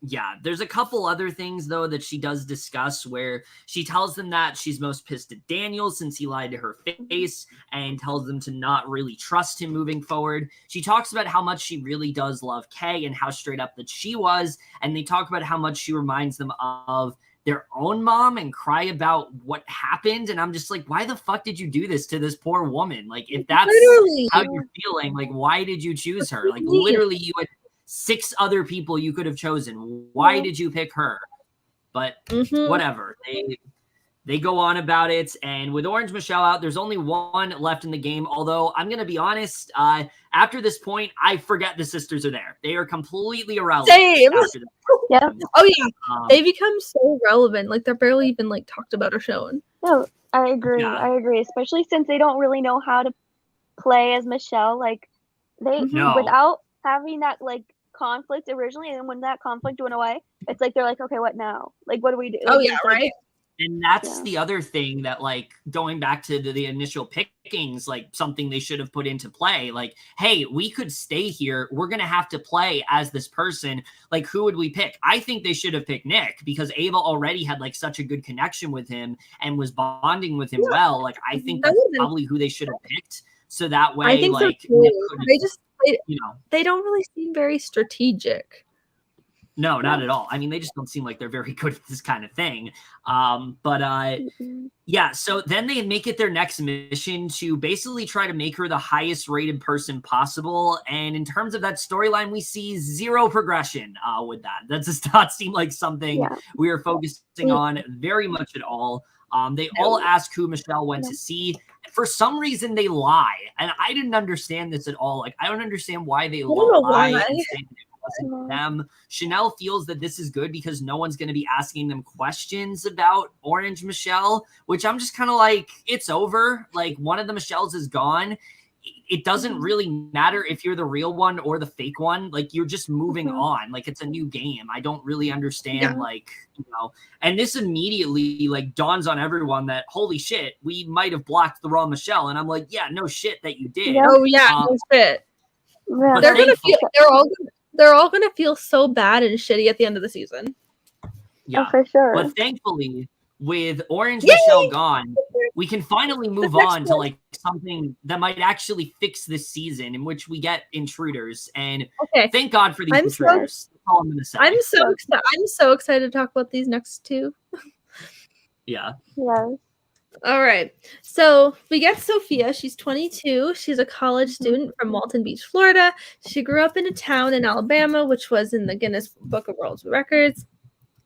Yeah, there's a couple other things, though, that she does discuss where she tells them that she's most pissed at Daniel since he lied to her face and tells them to not really trust him moving forward. She talks about how much she really does love Kay and how straight up that she was, and they talk about how much she reminds them of their own mom and cry about what happened. And I'm just like, why the fuck did you do this to this poor woman? Like, if that's how you're feeling, like, why did you choose her? Like, literally, you had 6 other people you could have chosen. Why did you pick her? But whatever. They go on about it. And with Orange Michelle out, there's only one left in the game. Although I'm going to be honest, after this point, I forget the sisters are there. They are completely irrelevant. Same. Yeah. Oh yeah. They become so relevant. Like they're barely even like talked about or shown. No, I agree. Yeah. I agree. Especially since they don't really know how to play as Michelle. Like they without having that like conflict originally, and when that conflict went away, it's like they're like, okay, what now? Like, what do we do? Oh yeah, right. And that's the other thing that, like, going back to the initial pickings, like something they should have put into play. Like, hey, we could stay here. We're gonna have to play as this person. Like, who would we pick? I think they should have picked Nick because Ava already had like such a good connection with him and was bonding with him well. Like, I think that's probably who they should have picked. So that way, I think like, so too. They don't really seem very strategic. No, not at all. I mean, they just don't seem like they're very good at this kind of thing. Yeah, so then they make it their next mission to basically try to make her the highest rated person possible. And in terms of that storyline, we see 0 progression with that. That does not seem like something we are focusing on very much at all. They all ask who Michelle went to see. For some reason, they lie. And I didn't understand this at all. Like, I don't understand why they lie and say it wasn't them. Chanel feels that this is good because no one's going to be asking them questions about Orange Michelle, which I'm just kind of like, it's over. Like, one of the Michelles is gone. It doesn't really matter if you're the real one or the fake one. Like, you're just moving on. Like, it's a new game. I don't really understand, like, you know. And this immediately, like, dawns on everyone that, holy shit, we might have blocked the wrong Michelle. And I'm like, yeah, no shit that you did. Oh, yeah, no shit. Yeah, they're all gonna feel so bad and shitty at the end of the season. Yeah, for sure. But thankfully, with Orange Michelle gone, we can finally move on to like something that might actually fix this season, in which we get intruders. And thank God for these intruders. That's all I'm gonna say. I'm so excited to talk about these next 2. Yeah. Yes. All right. So we get Sophia. She's 22. She's a college student from Walton Beach, Florida. She grew up in a town in Alabama, which was in the Guinness Book of World Records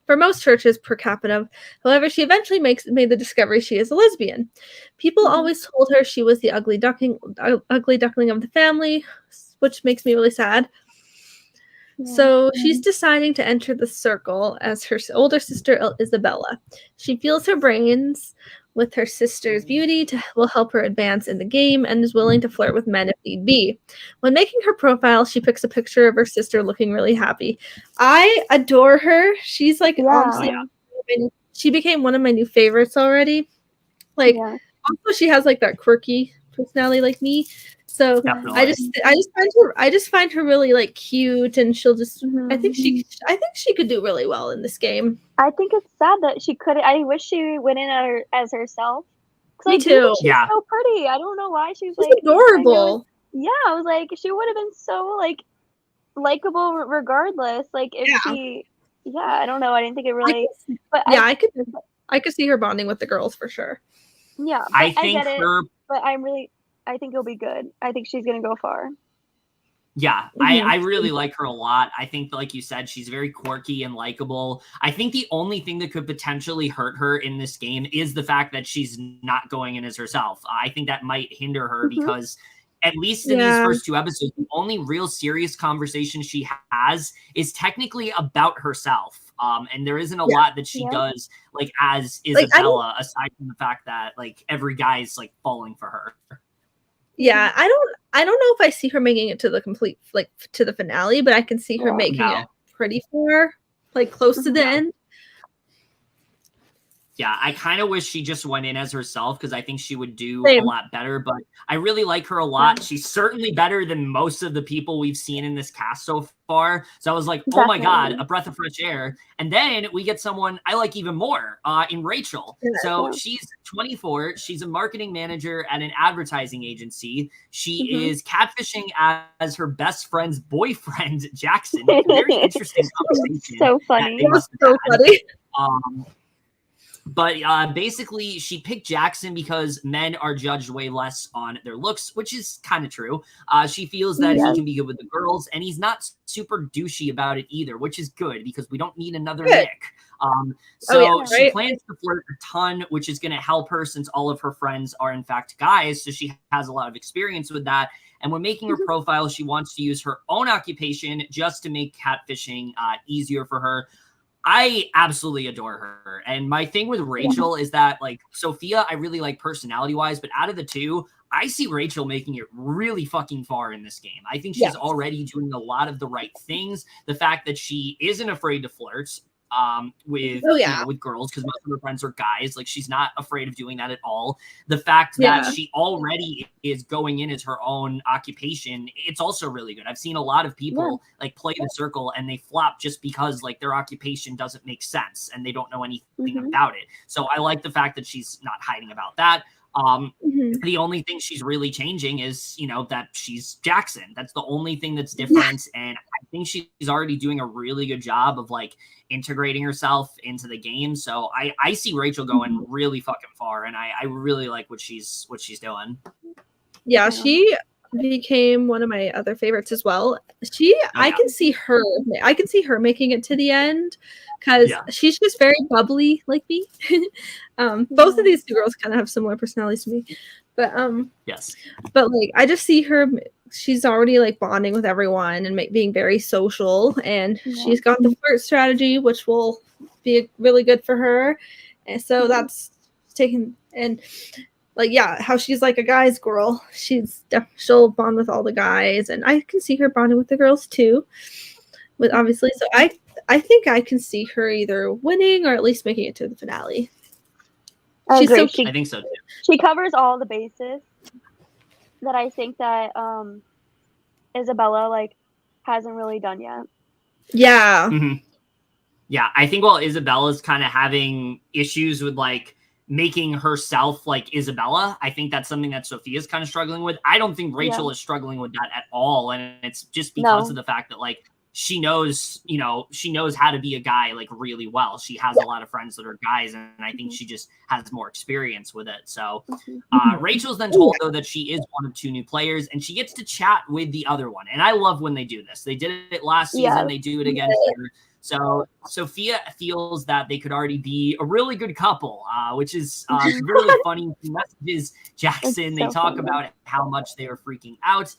for most churches per capita. However, she eventually made the discovery she is a lesbian. People always told her she was the ugly duckling of the family, which makes me really sad. So she's deciding to enter the circle as her older sister Isabella. She feels her brains with her sister's beauty will help her advance in the game and is willing to flirt with men if need be. When making her profile, she picks a picture of her sister looking really happy. I adore her. She's like, honestly, she became one of my new favorites already. Like, also she has like that quirky personality like me. So I just find her really like cute, and she'll just I think she could do really well in this game. I think it's sad that she couldn't. I wish she went in as herself. Me too. She's so pretty. I don't know why she's like adorable. I was like, she would have been so like likable regardless. Like if she, I don't know. I didn't think it really. I could see her bonding with the girls for sure. Yeah, I get it, but I think it'll be good. I think she's gonna go far. Yeah, I really like her a lot. I think, like you said, she's very quirky and likable. I think the only thing that could potentially hurt her in this game is the fact that she's not going in as herself. I think that might hinder her because, at least in these first 2 episodes, the only real serious conversation she has is technically about herself. And there isn't a lot that she does, like, as Isabella, aside from the fact that, like, every guy's, like, falling for her. Yeah, I don't know if I see her making it to the complete, like, to the finale, but I can see her making it pretty far, like, close to the end. Yeah, I kind of wish she just went in as herself because I think she would do a lot better, but I really like her a lot. She's certainly better than most of the people we've seen in this cast so far. So I was like, oh my God, a breath of fresh air. And then we get someone I like even more in Rachel. So she's 24. She's a marketing manager at an advertising agency. She is catfishing as her best friend's boyfriend, Jackson. Very interesting conversation. So funny. It was so funny. But basically, she picked Jackson because men are judged way less on their looks, which is kind of true. She feels that he can be good with the girls, and he's not super douchey about it either, which is good because we don't need another Nick. She plans to flirt a ton, which is going to help her since all of her friends are, in fact, guys. So she has a lot of experience with that. And when making her profile, she wants to use her own occupation just to make catfishing easier for her. I absolutely adore her. And my thing with Rachel is that, like, Sophia, I really like personality-wise, but out of the two, I see Rachel making it really fucking far in this game. I think she's already doing a lot of the right things. The fact that she isn't afraid to flirt with with girls because most of her friends are guys. Like, she's not afraid of doing that at all. The fact that she already is going in as her own occupation, it's also really good. I've seen a lot of people like play the circle and they flop just because like their occupation doesn't make sense and they don't know anything about it. So I like the fact that she's not hiding about that. The only thing she's really changing is, that she's Jackson. That's the only thing that's different. And I think she's already doing a really good job of like integrating herself into the game. So I see Rachel going really fucking far, and I really like what she's doing. Yeah, she became one of my other favorites as well. I can see her making it to the end because she's just very bubbly like me. Both of these two girls kind of have similar personalities to me, but but like I just see her. She's already like bonding with everyone and being very social, and she's got the flirt strategy, which will be really good for her. And so that's taken and. Like, how she's like a guy's girl. She'll bond with all the guys, and I can see her bonding with the girls too. But obviously, so I think I can see her either winning or at least making it to the finale. I think so too. She covers all the bases that I think that Isabella like hasn't really done yet. Yeah. Yeah, I think while Isabella's kind of having issues with like making herself like Isabella, I think that's something that Sophia's kind of struggling with. I don't think Rachel is struggling with that at all, and it's just because of the fact that like she knows how to be a guy like really well. She has a lot of friends that are guys, and I think she just has more experience with it. So Rachel's then told though that she is one of two new players, and she gets to chat with the other one. And I love when they do this. They did it last season. They do it again here. So Sophia feels that they could already be a really good couple, which is really funny. She messages Jackson. They talk about how much they are freaking out.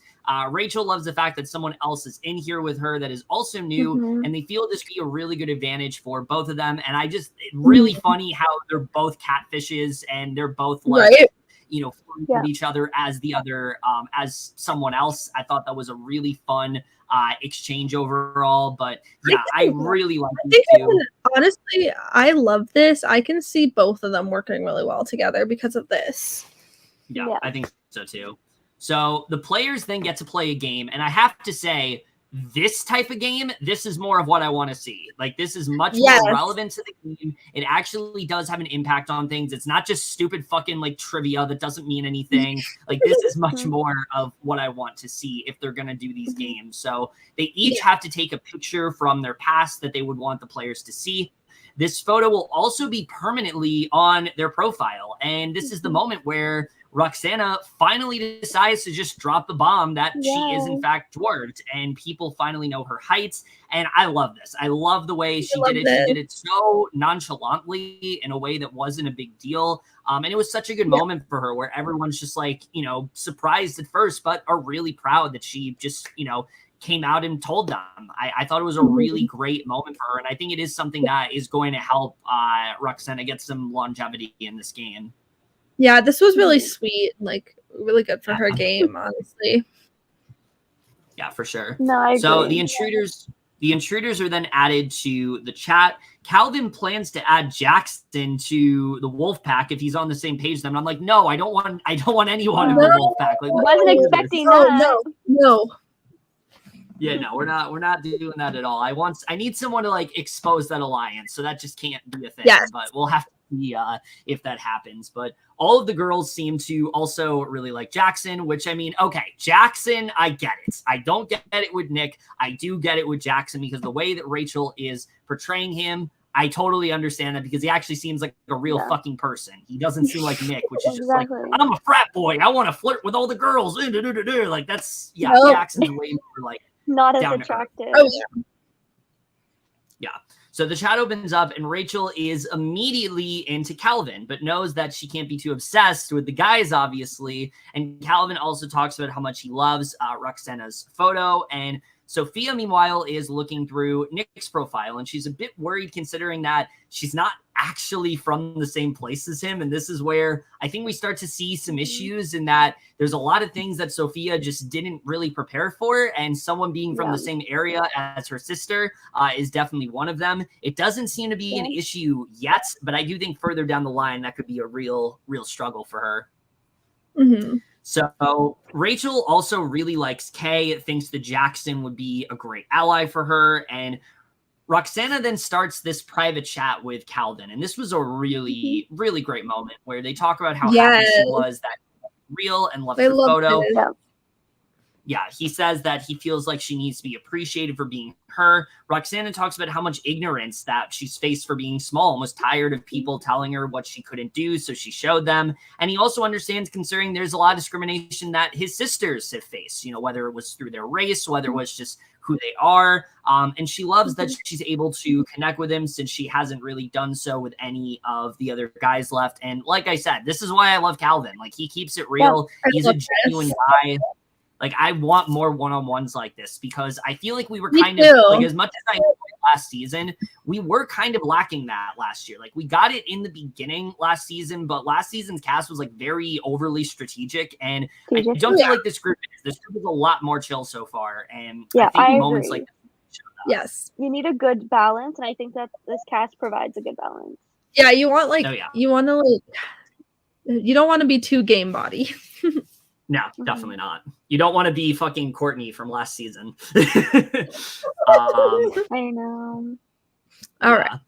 Rachel loves the fact that someone else is in here with her that is also new, and they feel this could be a really good advantage for both of them. And really funny how they're both catfishes and they're both like, with each other as the other, as someone else. I thought that was a really fun exchange overall, but I really like it too. Honestly, I love this. I can see both of them working really well together because of this. Yeah, I think so too. So the players then get to play a game, and I have to say, this type of game, this is more of what I want to see. Like, this is much more relevant to the game. It actually does have an impact on things. It's not just stupid fucking like trivia that doesn't mean anything. Like, this is much more of what I want to see if they're going to do these games. So they each have to take a picture from their past that they would want the players to see. This photo will also be permanently on their profile. And this is the moment where Roxanna finally decides to just drop the bomb that she is in fact dwarfed, and people finally know her heights. And I love this. I love the way she did it. She did it so nonchalantly in a way that wasn't a big deal. And it was such a good moment for her where everyone's just like, surprised at first, but are really proud that she just, came out and told them. I thought it was a really great moment for her. And I think it is something that is going to help Roxanna get some longevity in this game. Yeah, this was really sweet. Like, good for her game, honestly. Yeah, for sure. No, I agree. So the intruders are then added to the chat. Calvin plans to add Jackson to the wolf pack if he's on the same page with them. And I'm like, no, I don't want anyone in the wolf pack. Like, wasn't expecting that. No. Yeah, no, we're not doing that at all. I need someone to like expose that alliance, so that just can't be a thing. Yes. But we'll have to see if that happens. But all of the girls seem to also really like Jackson, which I mean, okay, Jackson, I get it. I don't get it with Nick. I do get it with Jackson because the way that Rachel is portraying him, I totally understand that because he actually seems like a real fucking person. He doesn't seem like Nick, which is just like, I'm a frat boy. I want to flirt with all the girls. Like that's Jackson's way more like not as attractive. Oh, yeah. Yeah. So the chat opens up and Rachel is immediately into Calvin, but knows that she can't be too obsessed with the guys, obviously. And Calvin also talks about how much he loves Roxanna's photo. And Sophia, meanwhile, is looking through Nick's profile, and she's a bit worried considering that she's not actually from the same place as him. And this is where I think we start to see some issues in that there's a lot of things that Sophia just didn't really prepare for. And someone being from the same area as her sister is definitely one of them. It doesn't seem to be an issue yet, but I do think further down the line, that could be a real struggle for her. Mm-hmm. So Rachel also really likes Kay, thinks that Jackson would be a great ally for her. And Roxanna then starts this private chat with Calvin. And this was a really, really great moment where they talk about how happy she was that real and loved her photo. Yeah, he says that he feels like she needs to be appreciated for being her. Roxanna talks about how much ignorance that she's faced for being small and was tired of people telling her what she couldn't do, so she showed them. And he also understands considering there's a lot of discrimination that his sisters have faced, you know, whether it was through their race, whether it was just who they are. And she loves that she's able to connect with him since she hasn't really done so with any of the other guys left. And like I said, this is why I love Calvin. Like, he keeps it real. He's a genuine guy. Like, I want more one-on-ones like this because I feel like we were kind of, like, as much as I enjoyed last season, we were kind of lacking that last year. Like, we got it in the beginning last season, but last season's cast was, like, very overly strategic, and I don't feel like this group is. This group is a lot more chill so far, and I think moments like this show that. Yes. You need a good balance, and I think that this cast provides a good balance. Yeah, you want, like, you want to, like, you don't want to be too game body. No, definitely not. You don't want to be fucking Courtney from last season. I know. All right.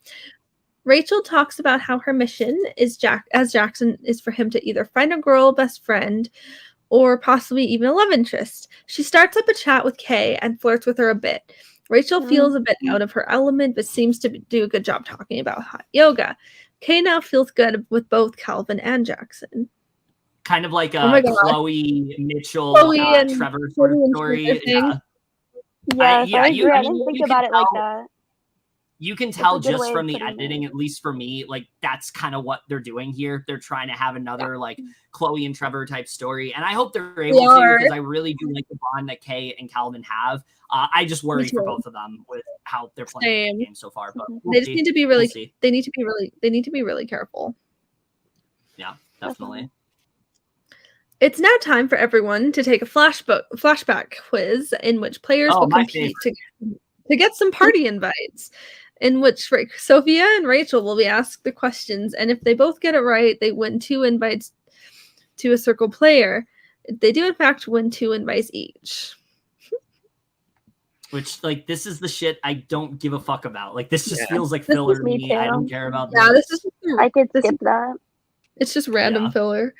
Rachel talks about how her mission is Jackson is for him to either find a girl best friend or possibly even a love interest. She starts up a chat with Kay and flirts with her a bit. Rachel feels a bit out of her element, but seems to do a good job talking about hot yoga. Kay now feels good with both Calvin and Jackson. Kind of like a Chloe, Mitchell, and Trevor sort of story. Yeah, I didn't think about it like that. You can tell just from the editing, at least for me, like that's kind of what they're doing here. They're trying to have another like Chloe and Trevor type story. And I hope they're able to because I really do like the bond that Kay and Calvin have. I just worry for both of them with how they're playing the game so far. But they just need to be really they need to be really careful. Yeah, definitely. It's now time for everyone to take a flashback quiz in which players will compete to get some party invites, in which Sophia and Rachel will be asked the questions, and if they both get it right, they win 2 invites to a circle player. They do, in fact, win 2 invites each. Which, like, this is the shit I don't give a fuck about. Like, this just feels like filler to me. I don't care about this. I could skip that. It's just random filler.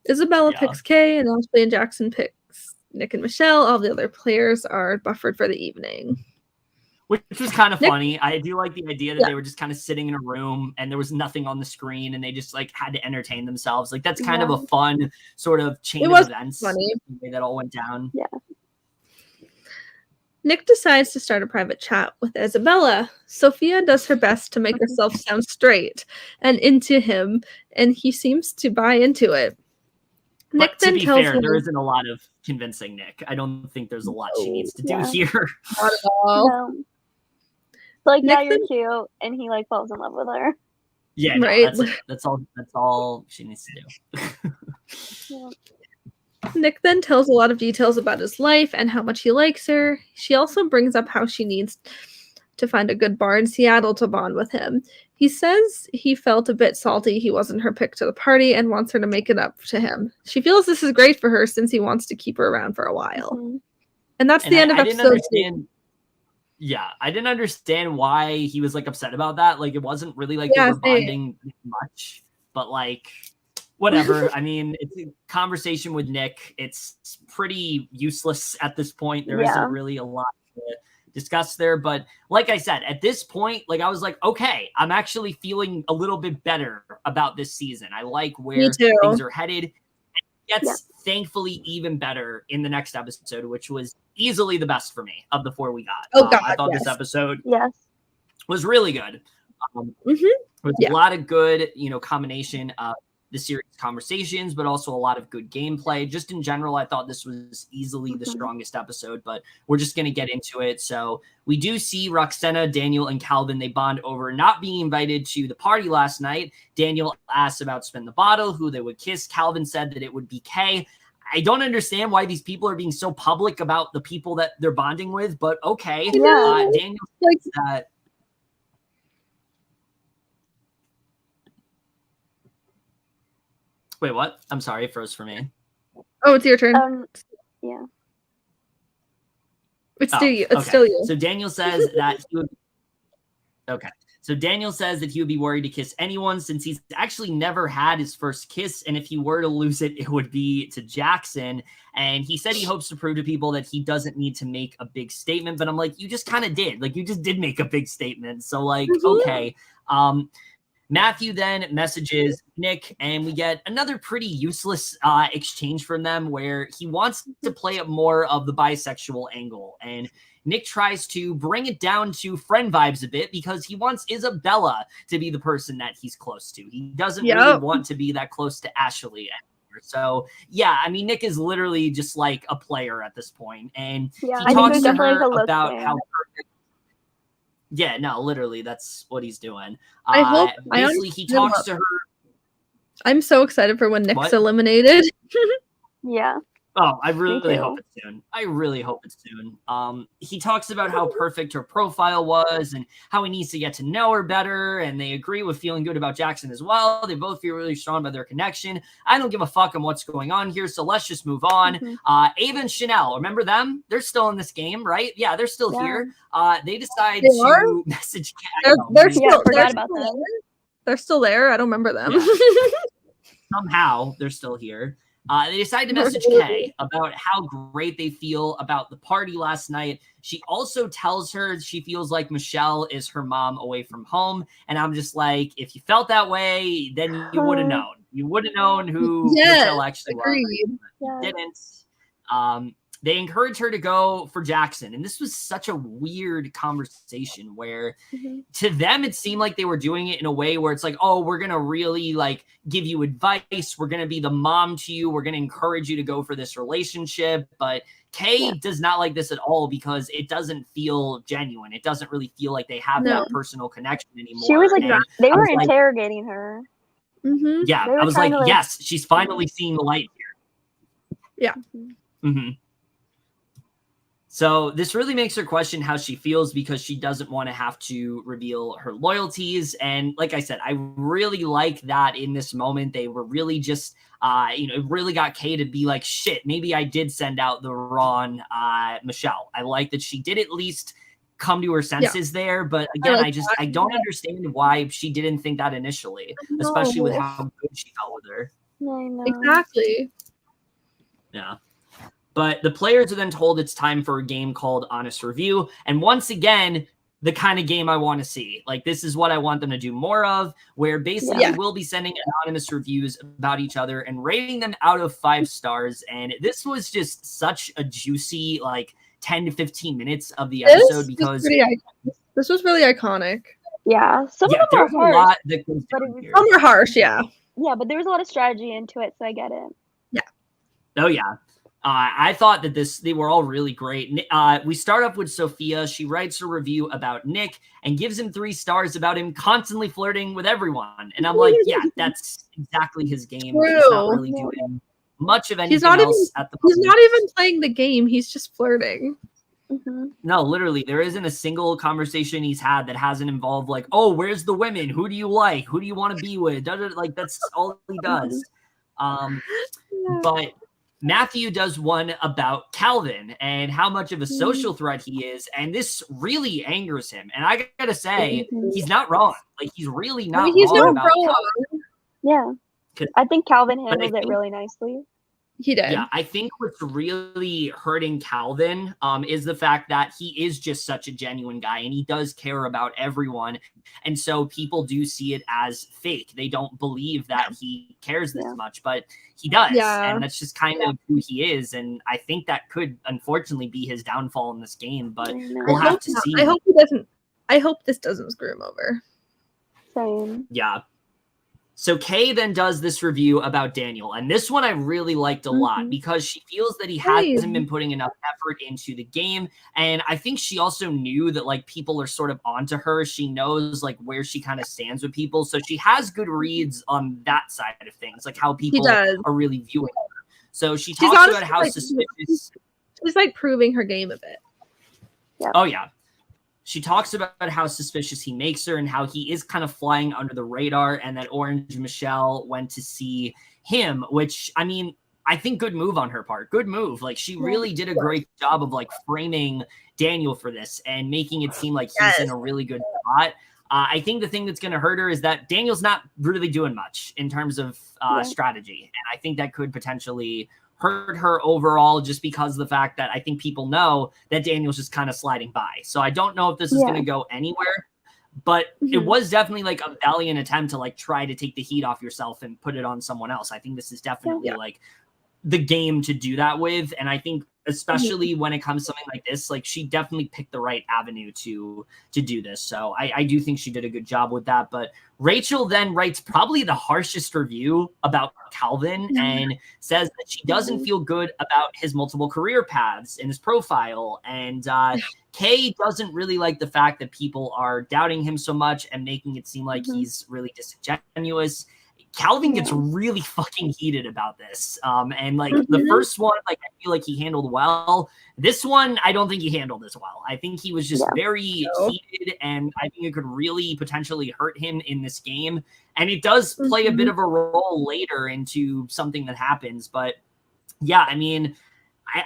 Isabella picks Kay, and Ashley and Jackson picks Nick and Michelle. All the other players are buffered for the evening. Which was kind of funny. I do like the idea that they were just kind of sitting in a room and there was nothing on the screen and they just like had to entertain themselves. Like that's kind of a fun sort of chain of events. Funny. The way that all went down. Yeah. Nick decides to start a private chat with Isabella. Sophia does her best to make herself sound straight and into him, and he seems to buy into it. Nick then tells fair, there isn't a lot of convincing Nick. I don't think there's a lot she needs to do here. Not at all. No. Like, Nick you're cute, and he like falls in love with her. Yeah, no, that's all she needs to do. Nick then tells a lot of details about his life and how much he likes her. She also brings up how she needs to find a good bar in Seattle to bond with him. He says he felt a bit salty he wasn't her pick to the party and wants her to make it up to him. She feels this is great for her since he wants to keep her around for a while. Mm-hmm. And that's the end of episode 2. Yeah, I didn't understand why he was like upset about that. Like, it wasn't really like they were bonding much, but like, whatever. I mean, it's a conversation with Nick. It's pretty useless at this point. There isn't really a lot to discuss there. But like I said, at this point, like I was like, okay, I'm actually feeling a little bit better about this season. I like where things are headed. It gets thankfully even better in the next episode, which was easily the best for me of the 4 we got. Oh God, I thought this episode was really good. With a lot of good, combination of the serious conversations, but also a lot of good gameplay. Just in general, I thought this was easily the strongest episode, but we're just going to get into it. So we do see Ruksana, Daniel, and Calvin. They bond over not being invited to the party last night. Daniel asked about Spin the Bottle, who they would kiss. Calvin said that it would be Kay. I don't understand why these people are being so public about the people that they're bonding with, but okay. Daniel says that. Wait, what? I'm sorry, it froze for me. Oh, it's your turn. Yeah. It's still you. So Daniel says that he would. Okay. So Daniel says that he would be worried to kiss anyone since he's actually never had his first kiss. And if he were to lose it, it would be to Jackson. And he said he hopes to prove to people that he doesn't need to make a big statement. But I'm like, you just kind of did. Like, you just did make a big statement. So, like, okay. Matthew then messages Nick, and we get another pretty useless exchange from them where he wants to play up more of the bisexual angle. And Nick tries to bring it down to friend vibes a bit because he wants Isabella to be the person that he's close to. He doesn't really want to be that close to Ashley anymore. So, yeah, I mean, Nick is literally just like a player at this point. And he talks to her about how perfect. Yeah, no, literally, that's what he's doing. Basically, he talks to her. I'm so excited for when Nick's eliminated. Yeah. Oh, I really hope it's soon. I really hope it's soon. He talks about how perfect her profile was and how he needs to get to know her better. And they agree with feeling good about Jackson as well. They both feel really strong about their connection. I don't give a fuck on what's going on here. So let's just move on. Ava and Chanel, remember them? They're still in this game, right? Yeah, they're still here. They decide to message Kat. They're still there. I don't remember them. Yeah. Somehow they're still here. They decide to message Kay about how great they feel about the party last night. She also tells her she feels like Michelle is her mom away from home. And I'm just like, if you felt that way, then you would have known. You would have known who Michelle actually was. Didn't. They encourage her to go for Jackson. And this was such a weird conversation where to them, it seemed like they were doing it in a way where it's like, oh, we're going to really like give you advice. We're going to be the mom to you. We're going to encourage you to go for this relationship. But Kay does not like this at all because it doesn't feel genuine. It doesn't really feel like they have that personal connection anymore. She was like, they were interrogating her. Yeah, I was like, yes, she's finally seeing the light here. Yeah. So this really makes her question how she feels because she doesn't want to have to reveal her loyalties. And like I said, I really like that in this moment. They were really just, it really got Kay to be like, shit, maybe I did send out the wrong Michelle. I like that she did at least come to her senses there. But again, I don't understand why she didn't think that initially, especially with how good she felt with her. I know. Exactly. Yeah. But the players are then told it's time for a game called Honest Review. And once again, the kind of game I want to see. Like, this is what I want them to do more of, where basically we'll be sending anonymous reviews about each other and rating them out of 5 stars. And this was just such a juicy, like, 10 to 15 minutes of the episode because this was really iconic. Yeah. Some of them are harsh. Some are harsh, yeah. Yeah, but there was a lot of strategy into it, so I get it. Yeah. Oh, yeah. I thought that they were all really great. We start off with Sophia. She writes a review about Nick and gives him 3 stars about him constantly flirting with everyone. And I'm like, yeah, that's exactly his game. He's not really doing much of anything else at the moment. He's not even playing the game. He's just flirting. Mm-hmm. No, literally, there isn't a single conversation he's had that hasn't involved like, oh, where's the women? Who do you like? Who do you want to be with? Like, that's all he does. But Matthew does one about Calvin and how much of a social threat he is, and this really angers him. And I gotta say, he's not wrong. Like, he's really not wrong about Calvin. Yeah, I think Calvin handled it really nicely. He did. Yeah, I think what's really hurting Calvin is the fact that he is just such a genuine guy and he does care about everyone. And so people do see it as fake. They don't believe that he cares this much, but he does. Yeah. And that's just kind of who he is. And I think that could unfortunately be his downfall in this game, but we'll have to see. I hope this doesn't screw him over. Same. Yeah. So Kay then does this review about Daniel, and this one I really liked a lot because she feels that he hasn't been putting enough effort into the game, and I think she also knew that like people are sort of onto her. She knows like where she kind of stands with people, so she has good reads on that side of things, like how people are really viewing her. So she's talks about how suspicious. She's like proving her game a bit. Yeah. Oh yeah. She talks about how suspicious he makes her and how he is kind of flying under the radar, and that Orange Michelle went to see him, which, I mean, I think good move on her part. Good move. Like, she really did a great job of, like, framing Daniel for this and making it seem like he's in a really good spot. I think the thing that's going to hurt her is that Daniel's not really doing much in terms of strategy. And I think that could potentially hurt her overall just because of the fact that I think people know that Daniel's just kind of sliding by. So I don't know if this is going to go anywhere, but it was definitely like a valiant attempt to like try to take the heat off yourself and put it on someone else. I think this is definitely like the game to do that with. And I think especially when it comes to something like this, like she definitely picked the right avenue to do this. So I do think she did a good job with that. But Rachel then writes probably the harshest review about Calvin and says that she doesn't feel good about his multiple career paths in his profile. And Kay doesn't really like the fact that people are doubting him so much and making it seem like he's really disingenuous. Calvin gets really fucking heated about this. And like the first one, like I feel like he handled well. This one, I don't think he handled as well. I think he was just very heated, and I think it could really potentially hurt him in this game. And it does play a bit of a role later into something that happens. But yeah, I mean,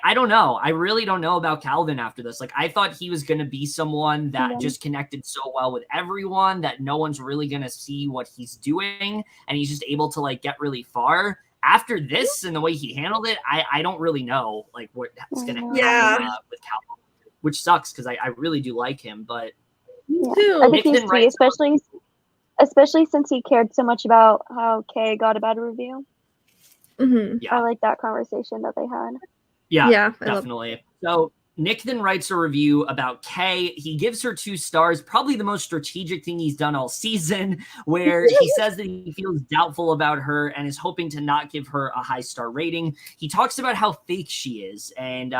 I don't know. I really don't know about Calvin after this. Like, I thought he was going to be someone that just connected so well with everyone that no one's really going to see what he's doing. And he's just able to, like, get really far. After this and the way he handled it, I don't really know, like, what's going to happen with Calvin, which sucks because I really do like him. But I think he's sweet, especially since he cared so much about how Kay got a bad review. I like that conversation that they had. Yeah, definitely. So Nick then writes a review about Kay. He gives her 2 stars, probably the most strategic thing he's done all season, where he says that he feels doubtful about her and is hoping to not give her a high star rating. He talks about how fake she is, and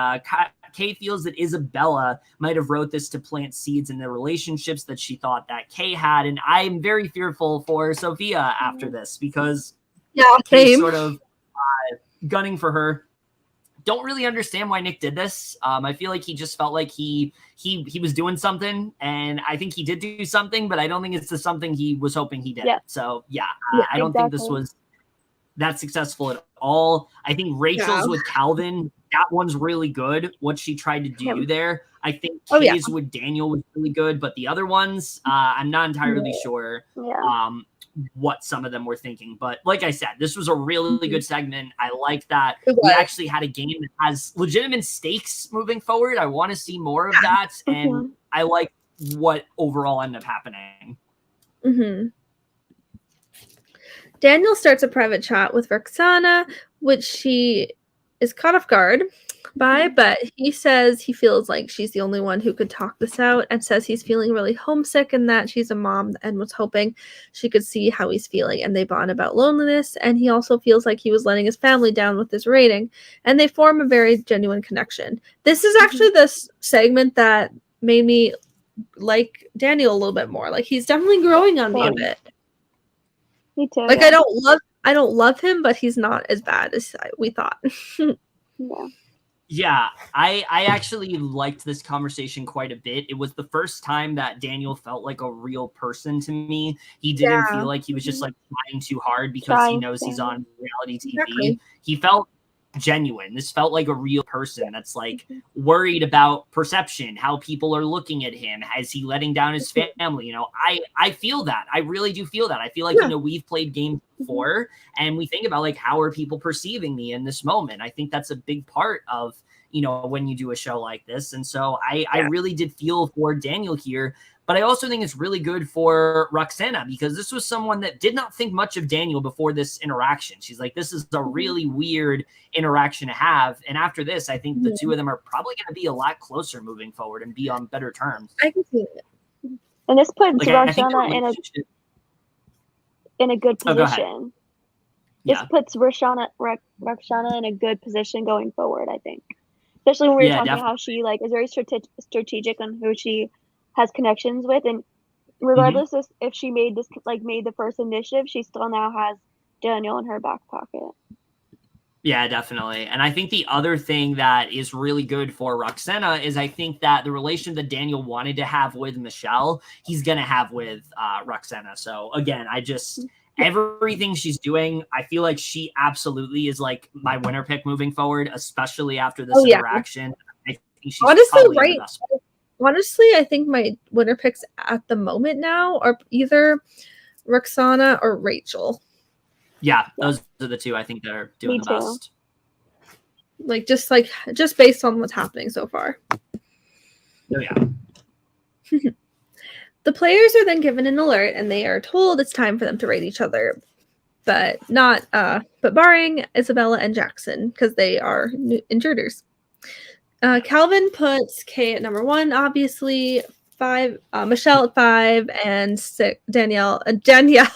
Kay feels that Isabella might have wrote this to plant seeds in the relationships that she thought that Kay had, and I'm very fearful for Sophia after this because Kay's sort of gunning for her. Don't really understand why Nick did this. I feel like he just felt like he was doing something, and I think he did do something, but I don't think it's the something he was hoping he did. So I don't think this was that successful at all. I think Rachel's with Calvin, that one's really good. What she tried to do there. I think Kay's with Daniel was really good, but the other ones, I'm not entirely sure. What some of them were thinking, but like I said, this was a really good segment. I like that we actually had a game that has legitimate stakes moving forward. I want to see more of that, and I like what overall ended up happening. Daniel starts a private chat with Ruksana, which she is caught off guard by, but he says he feels like she's the only one who could talk this out, and says he's feeling really homesick and that she's a mom and was hoping she could see how he's feeling, and they bond about loneliness, and he also feels like he was letting his family down with his rating, and they form a very genuine connection. This is actually this segment that made me like Daniel a little bit more. Like, he's definitely growing on me a bit. Me too. Like, I I don't love him, but he's not as bad as we thought. Yeah, I actually liked this conversation quite a bit. It was the first time that Daniel felt like a real person to me. He didn't feel like he was just like trying too hard because he knows he's on reality TV. Exactly. He felt genuine. This felt like a real person that's like worried about perception, how people are looking at him. Is he letting down his family? You know, I feel that. I really do feel that. I feel like, you know, we've played games before and we think about like, how are people perceiving me in this moment? I think that's a big part of, you know, when you do a show like this. And so I really did feel for Daniel here. But I also think it's really good for Roxanna because this was someone that did not think much of Daniel before this interaction. She's like, this is a really weird interaction to have. And after this, I think the two of them are probably going to be a lot closer moving forward and be on better terms. I can see it. And this puts Roxanna in a good position. This puts Roxanna in a good position going forward, I think. Especially when we were talking about how she like is very strategic on who she has connections with, and regardless if she made the first initiative, she still now has Daniel in her back pocket. Yeah, definitely. And I think the other thing that is really good for Roxanna is I think that the relation that Daniel wanted to have with Michelle, he's going to have with Roxanna. So again, everything she's doing, I feel like she absolutely is like my winner pick moving forward, especially after this interaction. I think she's Honestly, I think my winner picks at the moment now are either Ruksana or Rachel. Yeah, those are the two I think that are doing the best. Just based on what's happening so far. Oh yeah. The players are then given an alert and they are told it's time for them to rate each other. But barring Isabella and Jackson, because they are intruders. Calvin puts Kay at number 1, obviously. 5, Michelle at 5, and 6, Danielle. Danielle.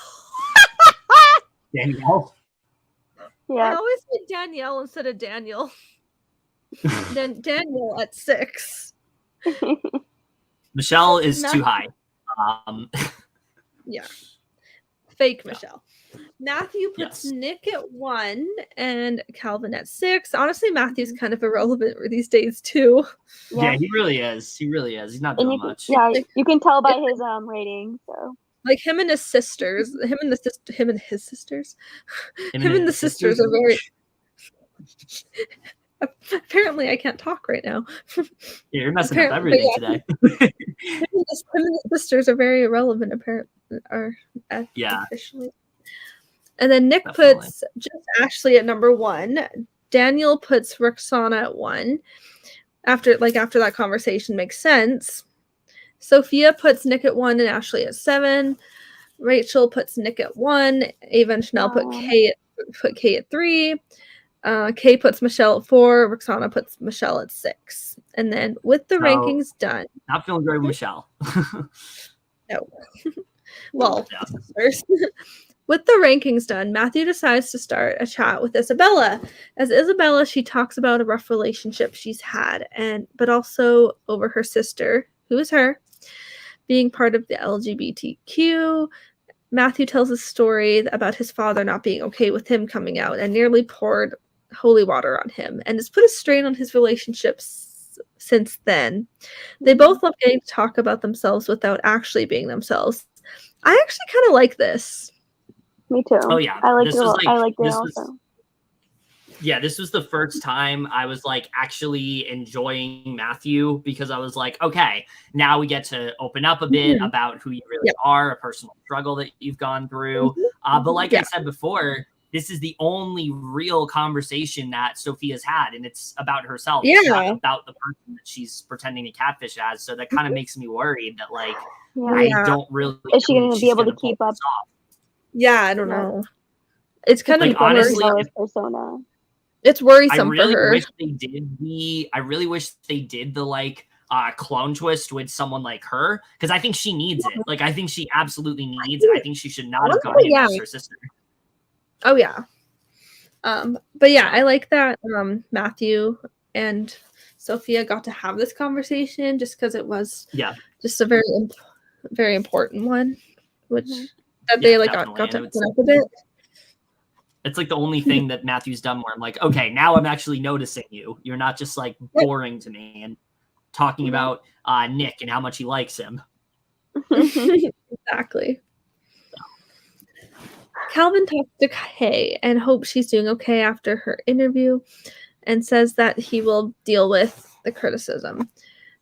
Yeah. I always say Danielle instead of Daniel. Then Daniel at 6. Michelle is too high. Yeah. Fake Michelle. Matthew puts Nick at 1 and Calvin at 6. Honestly, Matthew's kind of irrelevant these days too. Yeah, he really is. He's not doing much. Yeah, you can tell by his rating. So like him and his sisters are very. Apparently, I can't talk right now. You're messing up everything today. Him and his sisters are very irrelevant. Apparently, officially. And then Nick puts just Ashley at number 1. Daniel puts Ruksana at 1. After that conversation makes sense. Sophia puts Nick at 1 and Ashley at 7. Rachel puts Nick at 1. Ava and Chanel put Kay at 3. Kay puts Michelle at 4. Ruksana puts Michelle at 6. And then with the rankings done. Not feeling great with Michelle. No. Well, with the rankings done, Matthew decides to start a chat with Isabella. As Isabella, she talks about a rough relationship she's had, but also over her sister, who is her, being part of the LGBTQ. Matthew tells a story about his father not being okay with him coming out and nearly poured holy water on him, and has put a strain on his relationships since then. They both love getting to talk about themselves without actually being themselves. I actually kind of like this. Me too. Oh yeah, I liked it also. This was the first time I was like actually enjoying Matthew because I was like, okay, now we get to open up a bit about who you really are, a personal struggle that you've gone through. But like I said before, this is the only real conversation that Sophia's had, and it's about herself. It's not about the person that she's pretending to catfish as. So that kind of makes me worried that like I don't really. Is she going to be able to keep up? Yeah, I don't know. It's kind of honestly, persona. It's worrisome for her. I really wish they did the like clone twist with someone like her because I think she needs it. Like I think she absolutely needs it. I think she should not have gone against her sister. Oh yeah. But yeah, I like that Matthew and Sophia got to have this conversation just because it was just a very very important one, which that they got to open up a bit. It's like the only thing that Matthew's done where I'm like, okay, now I'm actually noticing you. You're not just like boring to me and talking about Nick and how much he likes him. Exactly. Calvin talks to Kay and hopes she's doing okay after her interview and says that he will deal with the criticism.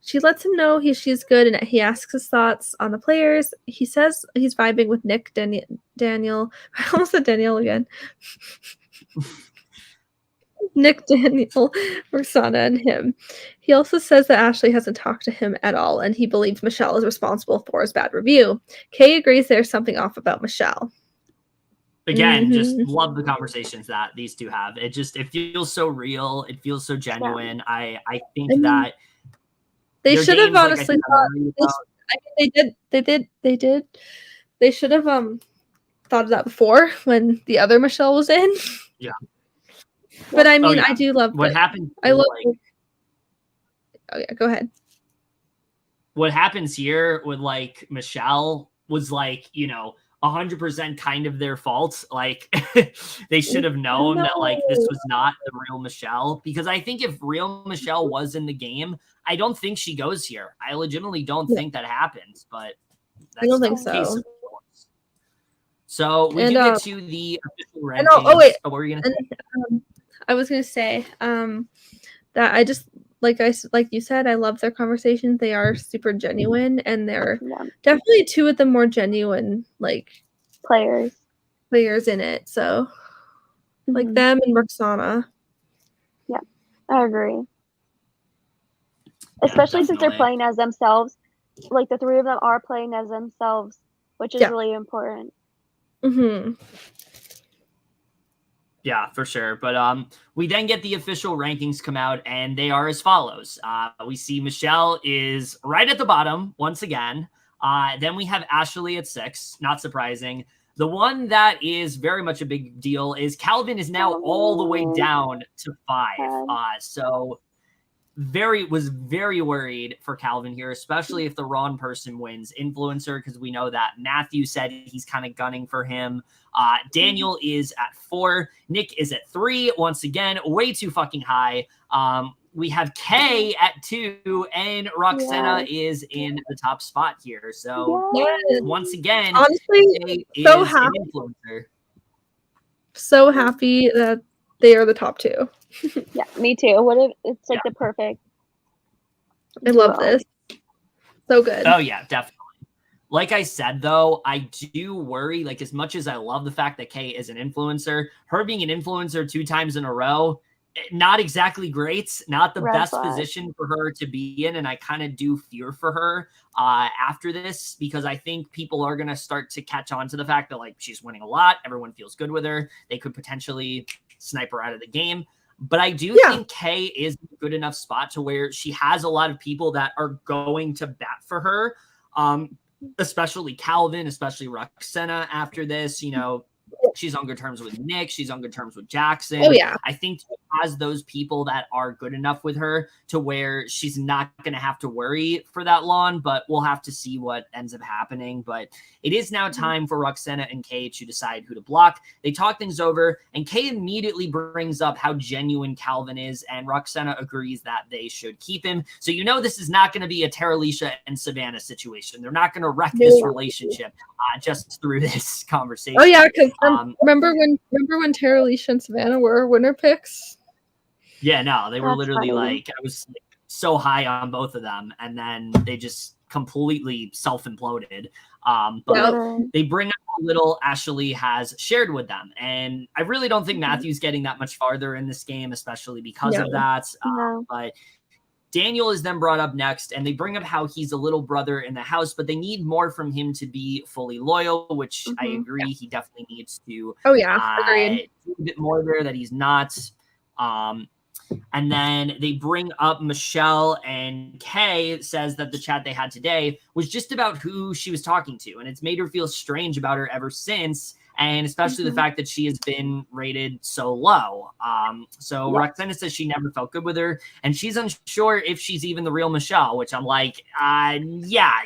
She lets him know she's good and he asks his thoughts on the players. He says he's vibing with Nick, Daniel. I almost said Daniel again. Nick, Daniel, Ruksana, and him. He also says that Ashley hasn't talked to him at all and he believes Michelle is responsible for his bad review. Kay agrees there's something off about Michelle. Again, just love the conversations that these two have. It feels so real. It feels so genuine. Yeah. I think that they should have honestly they did. They should have thought of that before when the other Michelle was in. Yeah. But I mean, I do love what happened. I love. Oh yeah, go ahead. What happens here with like Michelle was like 100% kind of their fault. Like they should have known that like this was not the real Michelle, because I think if real Michelle was in the game, I don't think she goes here. I legitimately don't think that happens, but that's I don't think so. So we do get to the official rankings. What were you gonna say? I was gonna say that I just like you said, I love their conversations. They are super genuine, and they're definitely two of the more genuine like players in it. So like them and Ruksana. Yeah, I agree. Especially since they're playing as themselves. Like the three of them are playing as themselves, which is really important. Yeah, for sure. But we then get the official rankings come out, and they are as follows. We see Michelle is right at the bottom once again. Then we have Ashley at 6, not surprising. The one that is very much a big deal is Calvin is now all the way down to 5. So was very worried for Calvin here, especially if the wrong person wins influencer, because we know that Matthew said he's kind of gunning for him. Daniel is at 4. Nick is at 3. Once again, way too fucking high. We have Kay at 2, and Roxanna is in the top spot here. So once again, honestly, so happy. Influencer. So happy that they are the top 2. Yeah, me too. It's like the perfect. I love this. So good. Oh yeah, definitely. Like I said, though, I do worry, like as much as I love the fact that Kay is an influencer, her being an influencer 2 times in a row, not exactly great, not the best position for her to be in. And I kind of do fear for her after this, because I think people are going to start to catch on to the fact that like she's winning a lot. Everyone feels good with her. They could potentially snipe her out of the game. But I do think Kay is a good enough spot to where she has a lot of people that are going to bat for her, especially Calvin, especially Ruksana after this. She's on good terms with Nick. She's on good terms with Jackson. Oh, yeah. I think she has those people that are good enough with her to where she's not going to have to worry for that long, but we'll have to see what ends up happening. But it is now time for Roxanna and Kay to decide who to block. They talk things over, and Kay immediately brings up how genuine Calvin is, and Roxanna agrees that they should keep him. So this is not going to be a Terralisha and Savannah situation. They're not going to wreck this relationship just through this conversation. Oh, yeah, because remember when Terralisha and Savannah were winner picks? Yeah, no, they were literally like, I was so high on both of them, and then they just completely self-imploded. But they bring up how little Ashley has shared with them, and I really don't think Matthew's getting that much farther in this game, especially because of that. But Daniel is then brought up next, and they bring up how he's a little brother in the house, but they need more from him to be fully loyal, which I agree. He definitely needs to agreed. do a bit more there that he's not. And then they bring up Michelle, and Kay says that the chat they had today was just about who she was talking to, and it's made her feel strange about her ever since. And especially the fact that she has been rated so low. Roxanna says she never felt good with her, and she's unsure if she's even the real Michelle, which I'm like,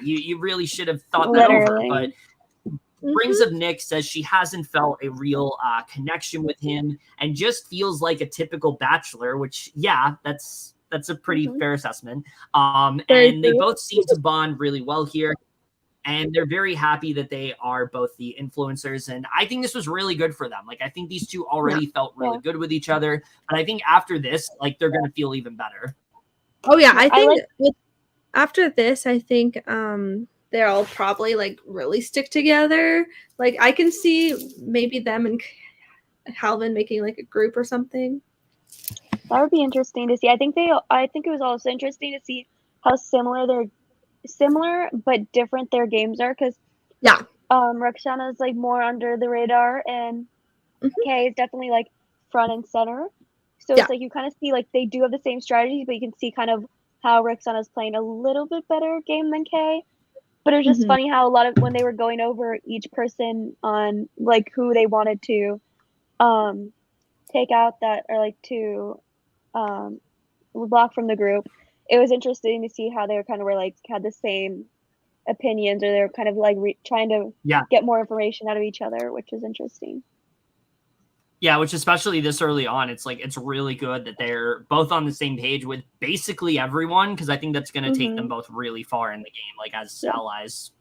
you really should have thought that over. But brings up Nick, says she hasn't felt a real connection with him and just feels like a typical bachelor, which, yeah, that's a pretty fair assessment. And they both seem to bond really well here. And they're very happy that they are both the influencers. And I think this was really good for them. Like, I think these two already felt really good with each other. But I think after this, like, they're going to feel even better. Oh, yeah. I think after this, I think they'll probably, like, really stick together. Like, I can see maybe them and Calvin making, like, a group or something. That would be interesting to see. I think it was also interesting to see how similar but different their games are, because Ruksana is like more under the radar and Kay is definitely like front and center, so it's like you kind of see like they do have the same strategies, but you can see kind of how Ruksana is playing a little bit better game than Kay. But it was just funny how a lot of when they were going over each person on like who they wanted to take out that or like to block from the group, it was interesting to see how they were like had the same opinions, or they're kind of like trying to get more information out of each other, which is interesting. Yeah, which especially this early on, it's like it's really good that they're both on the same page with basically everyone, because I think that's going to take them both really far in the game, like as allies.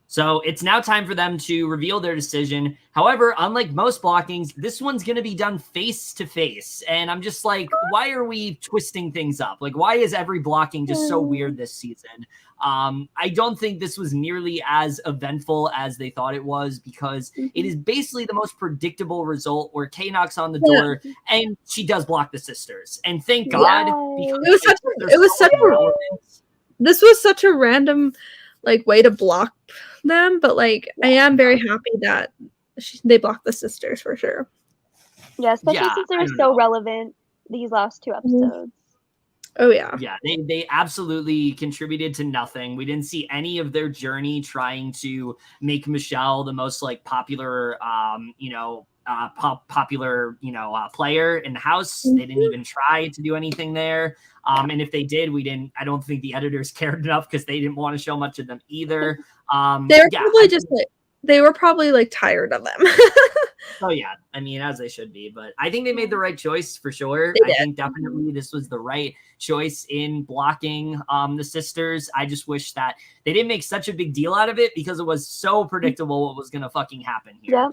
So it's now time for them to reveal their decision. However, unlike most blockings, this one's going to be done face to face. And I'm just like, why are we twisting things up? Like, why is every blocking just so weird this season? I don't think this was nearly as eventful as they thought it was, because it is basically the most predictable result where Kay knocks on the door and she does block the sisters. And thank God. This was such a random like way to block them, but like I am very happy that they blocked the sisters for sure. Yeah, especially since they're so relevant these last two episodes. Oh yeah. Yeah, they absolutely contributed to nothing. We didn't see any of their journey trying to make Michelle the most like popular player in the house. They didn't even try to do anything there. And if they did, I don't think the editors cared enough, because they didn't want to show much of them either. They were probably like tired of them. Oh yeah, I mean, as they should be, but I think they made the right choice for sure. I think definitely this was the right choice in blocking the sisters. I just wish that they didn't make such a big deal out of it, because it was so predictable what was gonna fucking happen here.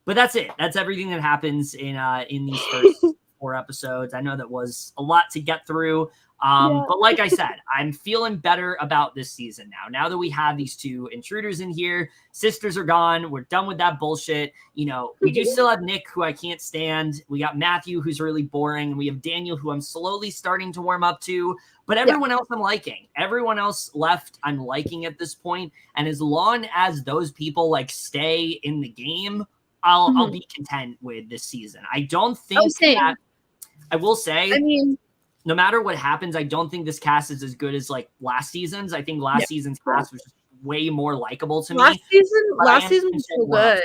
But that's it. That's everything that happens in these first 4 episodes. I know that was a lot to get through. But like I said, I'm feeling better about this season now that we have these 2 intruders in here. Sisters are gone. We're done with that bullshit. You know, we do still have Nick, who I can't stand. We got Matthew, who's really boring. We have Daniel, who I'm slowly starting to warm up to. But everyone else I'm liking. Everyone else left I'm liking at this point. And as long as those people like stay in the game, I'll be content with this season. I don't think that I will say, no matter what happens, I don't think this cast is as good as like last season's. I think last season's cast was just way more likable to me. Last season was so good.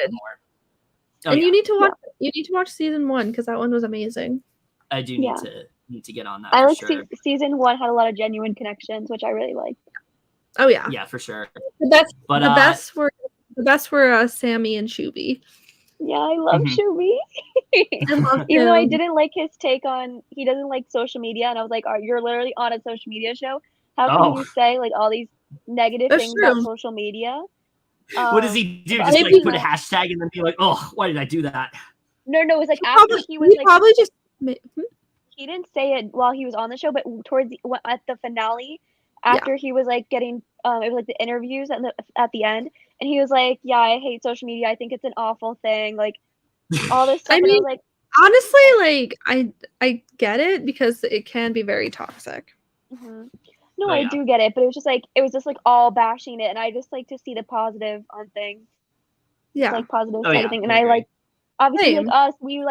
And you need to watch season 1, because that one was amazing. I do need to get on that. I like season 1 had a lot of genuine connections, which I really liked. Oh yeah. Yeah, for sure. The best were Sammy and Shuby. Yeah, I love Shuby. Even though I didn't like his take on he doesn't like social media, and I was like, you're literally on a social media show. How can you say like all these negative things about social media? What does he do? Just like put a hashtag and then be like, oh, why did I do that? No, it was like after he was like probably just he didn't say it while he was on the show, but at the finale, after he was like getting it was like the interviews at the end, and he was like, yeah, I hate social media, I think it's an awful thing, like all this stuff. I mean, and I was like, honestly, like I get it, because it can be very toxic. No, I do get it, but it was just like all bashing it, and I just like to see the positive on things. Like positive side of things. And I like, obviously, like us, we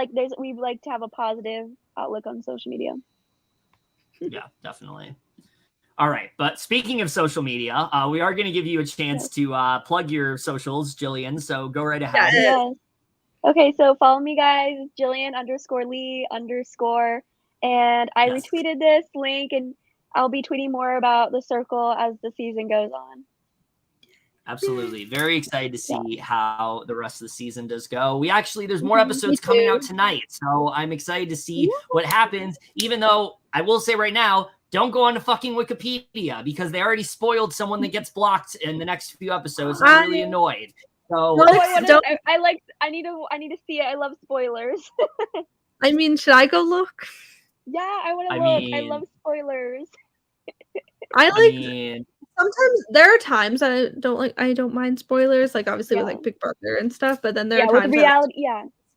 like to have a positive outlook on social media. Yeah, definitely. All right, but speaking of social media, we are going to give you a chance to plug your socials, Gillian, so go right ahead. Yes. Okay, so follow me, guys, Gillian_Leigh_, and I retweeted this link, and I'll be tweeting more about the circle as the season goes on. Absolutely. Very excited to see how the rest of the season does go. There's more episodes coming out tonight. So I'm excited to see what happens, even though I will say right now, don't go on to fucking Wikipedia because they already spoiled someone that gets blocked in the next few episodes. And I'm really annoyed. So I need to see it. I love spoilers. I mean, should I go look? Yeah, I want to look. I love spoilers. Sometimes there are times I don't mind spoilers, like obviously with like Big Brother and stuff, but then there are times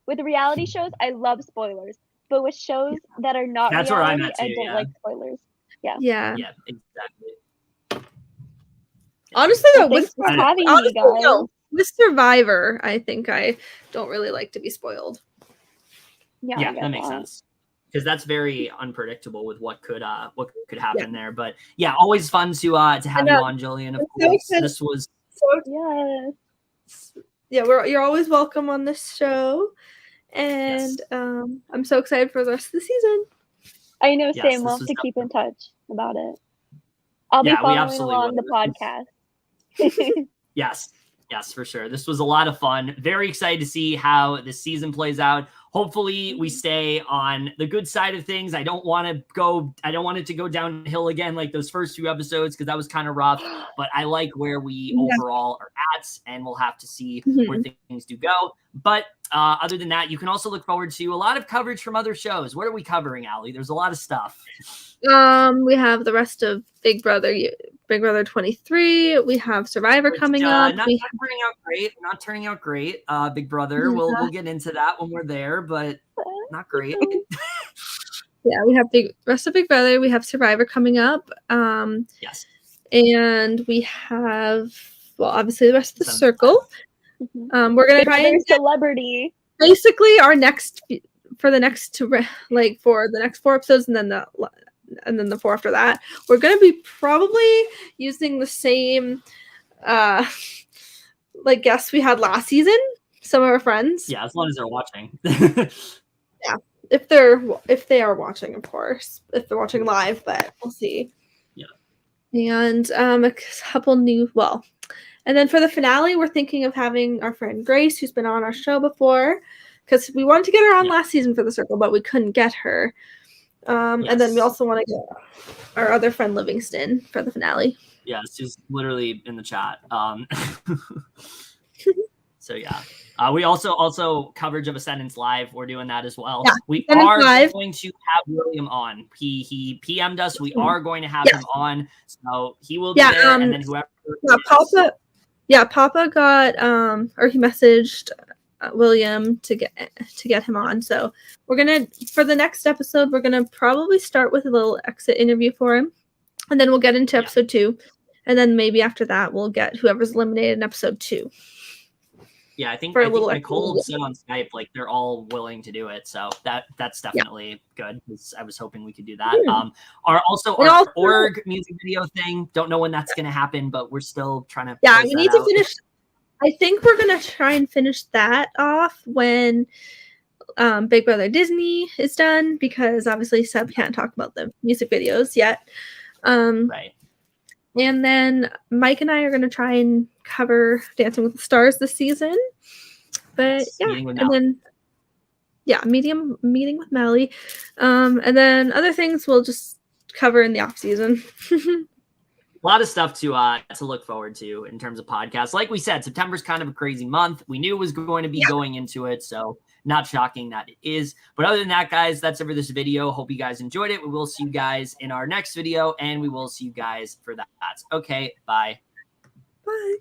with reality shows, I love spoilers. But with shows that are not that's reality, where I'm at too, I don't like spoilers. Yeah, exactly. Honestly, though, with Survivor, I think I don't really like to be spoiled. Yeah, that makes sense. Because that's very unpredictable with what could happen there. But yeah, always fun to have you on, Gillian. Of course, this was you're always welcome on this show, and I'm so excited for the rest of the season. I know, Sam. We'll have to keep in touch about it. I'll be following along the podcast. Yes, for sure. This was a lot of fun. Very excited to see how the season plays out. Hopefully we stay on the good side of things. I don't want it to go downhill again like those first few episodes because that was kind of rough, but I like where we overall are at, and we'll have to see where things do go. But other than that, you can also look forward to a lot of coverage from other shows. What are we covering, Allie? There's a lot of stuff. We have the rest of Big Brother 23. We have Survivor coming up. Not turning out great. Big Brother. We'll get into that when we're there, but not great. Yeah, we have rest of Big Brother. We have Survivor coming up. Yes. And we have obviously the rest of the circle. We're gonna try and celebrity. Basically, our next for the next 4 episodes, and then the 4 after that, we're going to be probably using the same guests we had last season, some of our friends. Yeah, as long as they're watching. Yeah, if they are watching, of course, if they're watching live, but we'll see. Yeah. And a couple new, and then for the finale, we're thinking of having our friend Grace, who's been on our show before, because we wanted to get her on last season for the circle, but we couldn't get her. And then we also want to get our other friend Livingston for the finale. Yeah, she's literally in the chat. So yeah, we also coverage of Ascendance Live. We're doing that as well. Yeah, we are going to have William on. He PM'd us. We are going to have him on. So he will be there, and then whoever. Papa got or he messaged William to get him on. So we're gonna, for the next episode, we're gonna probably start with a little exit interview for him, and then we'll get into episode 2, and then maybe after that we'll get whoever's eliminated in episode 2. Yeah, I think Nicole said on Skype they're all willing to do it, so that's definitely good because I was hoping we could do that. Our org music video thing, don't know when that's gonna happen, but we're still trying to. Yeah, we need to finish. I think we're gonna try and finish that off when Big Brother Disney is done, because obviously Seb can't talk about the music videos yet. Right. And then Mike and I are gonna try and cover Dancing with the Stars this season. But meeting with Melly. And then other things we'll just cover in the off season. A lot of stuff to look forward to in terms of podcasts. Like we said, September's kind of a crazy month. We knew it was going to be going into it, so not shocking that it is. But other than that, guys, that's it for this video. Hope you guys enjoyed it. We will see you guys in our next video, and we will see you guys for that. Okay, bye. Bye.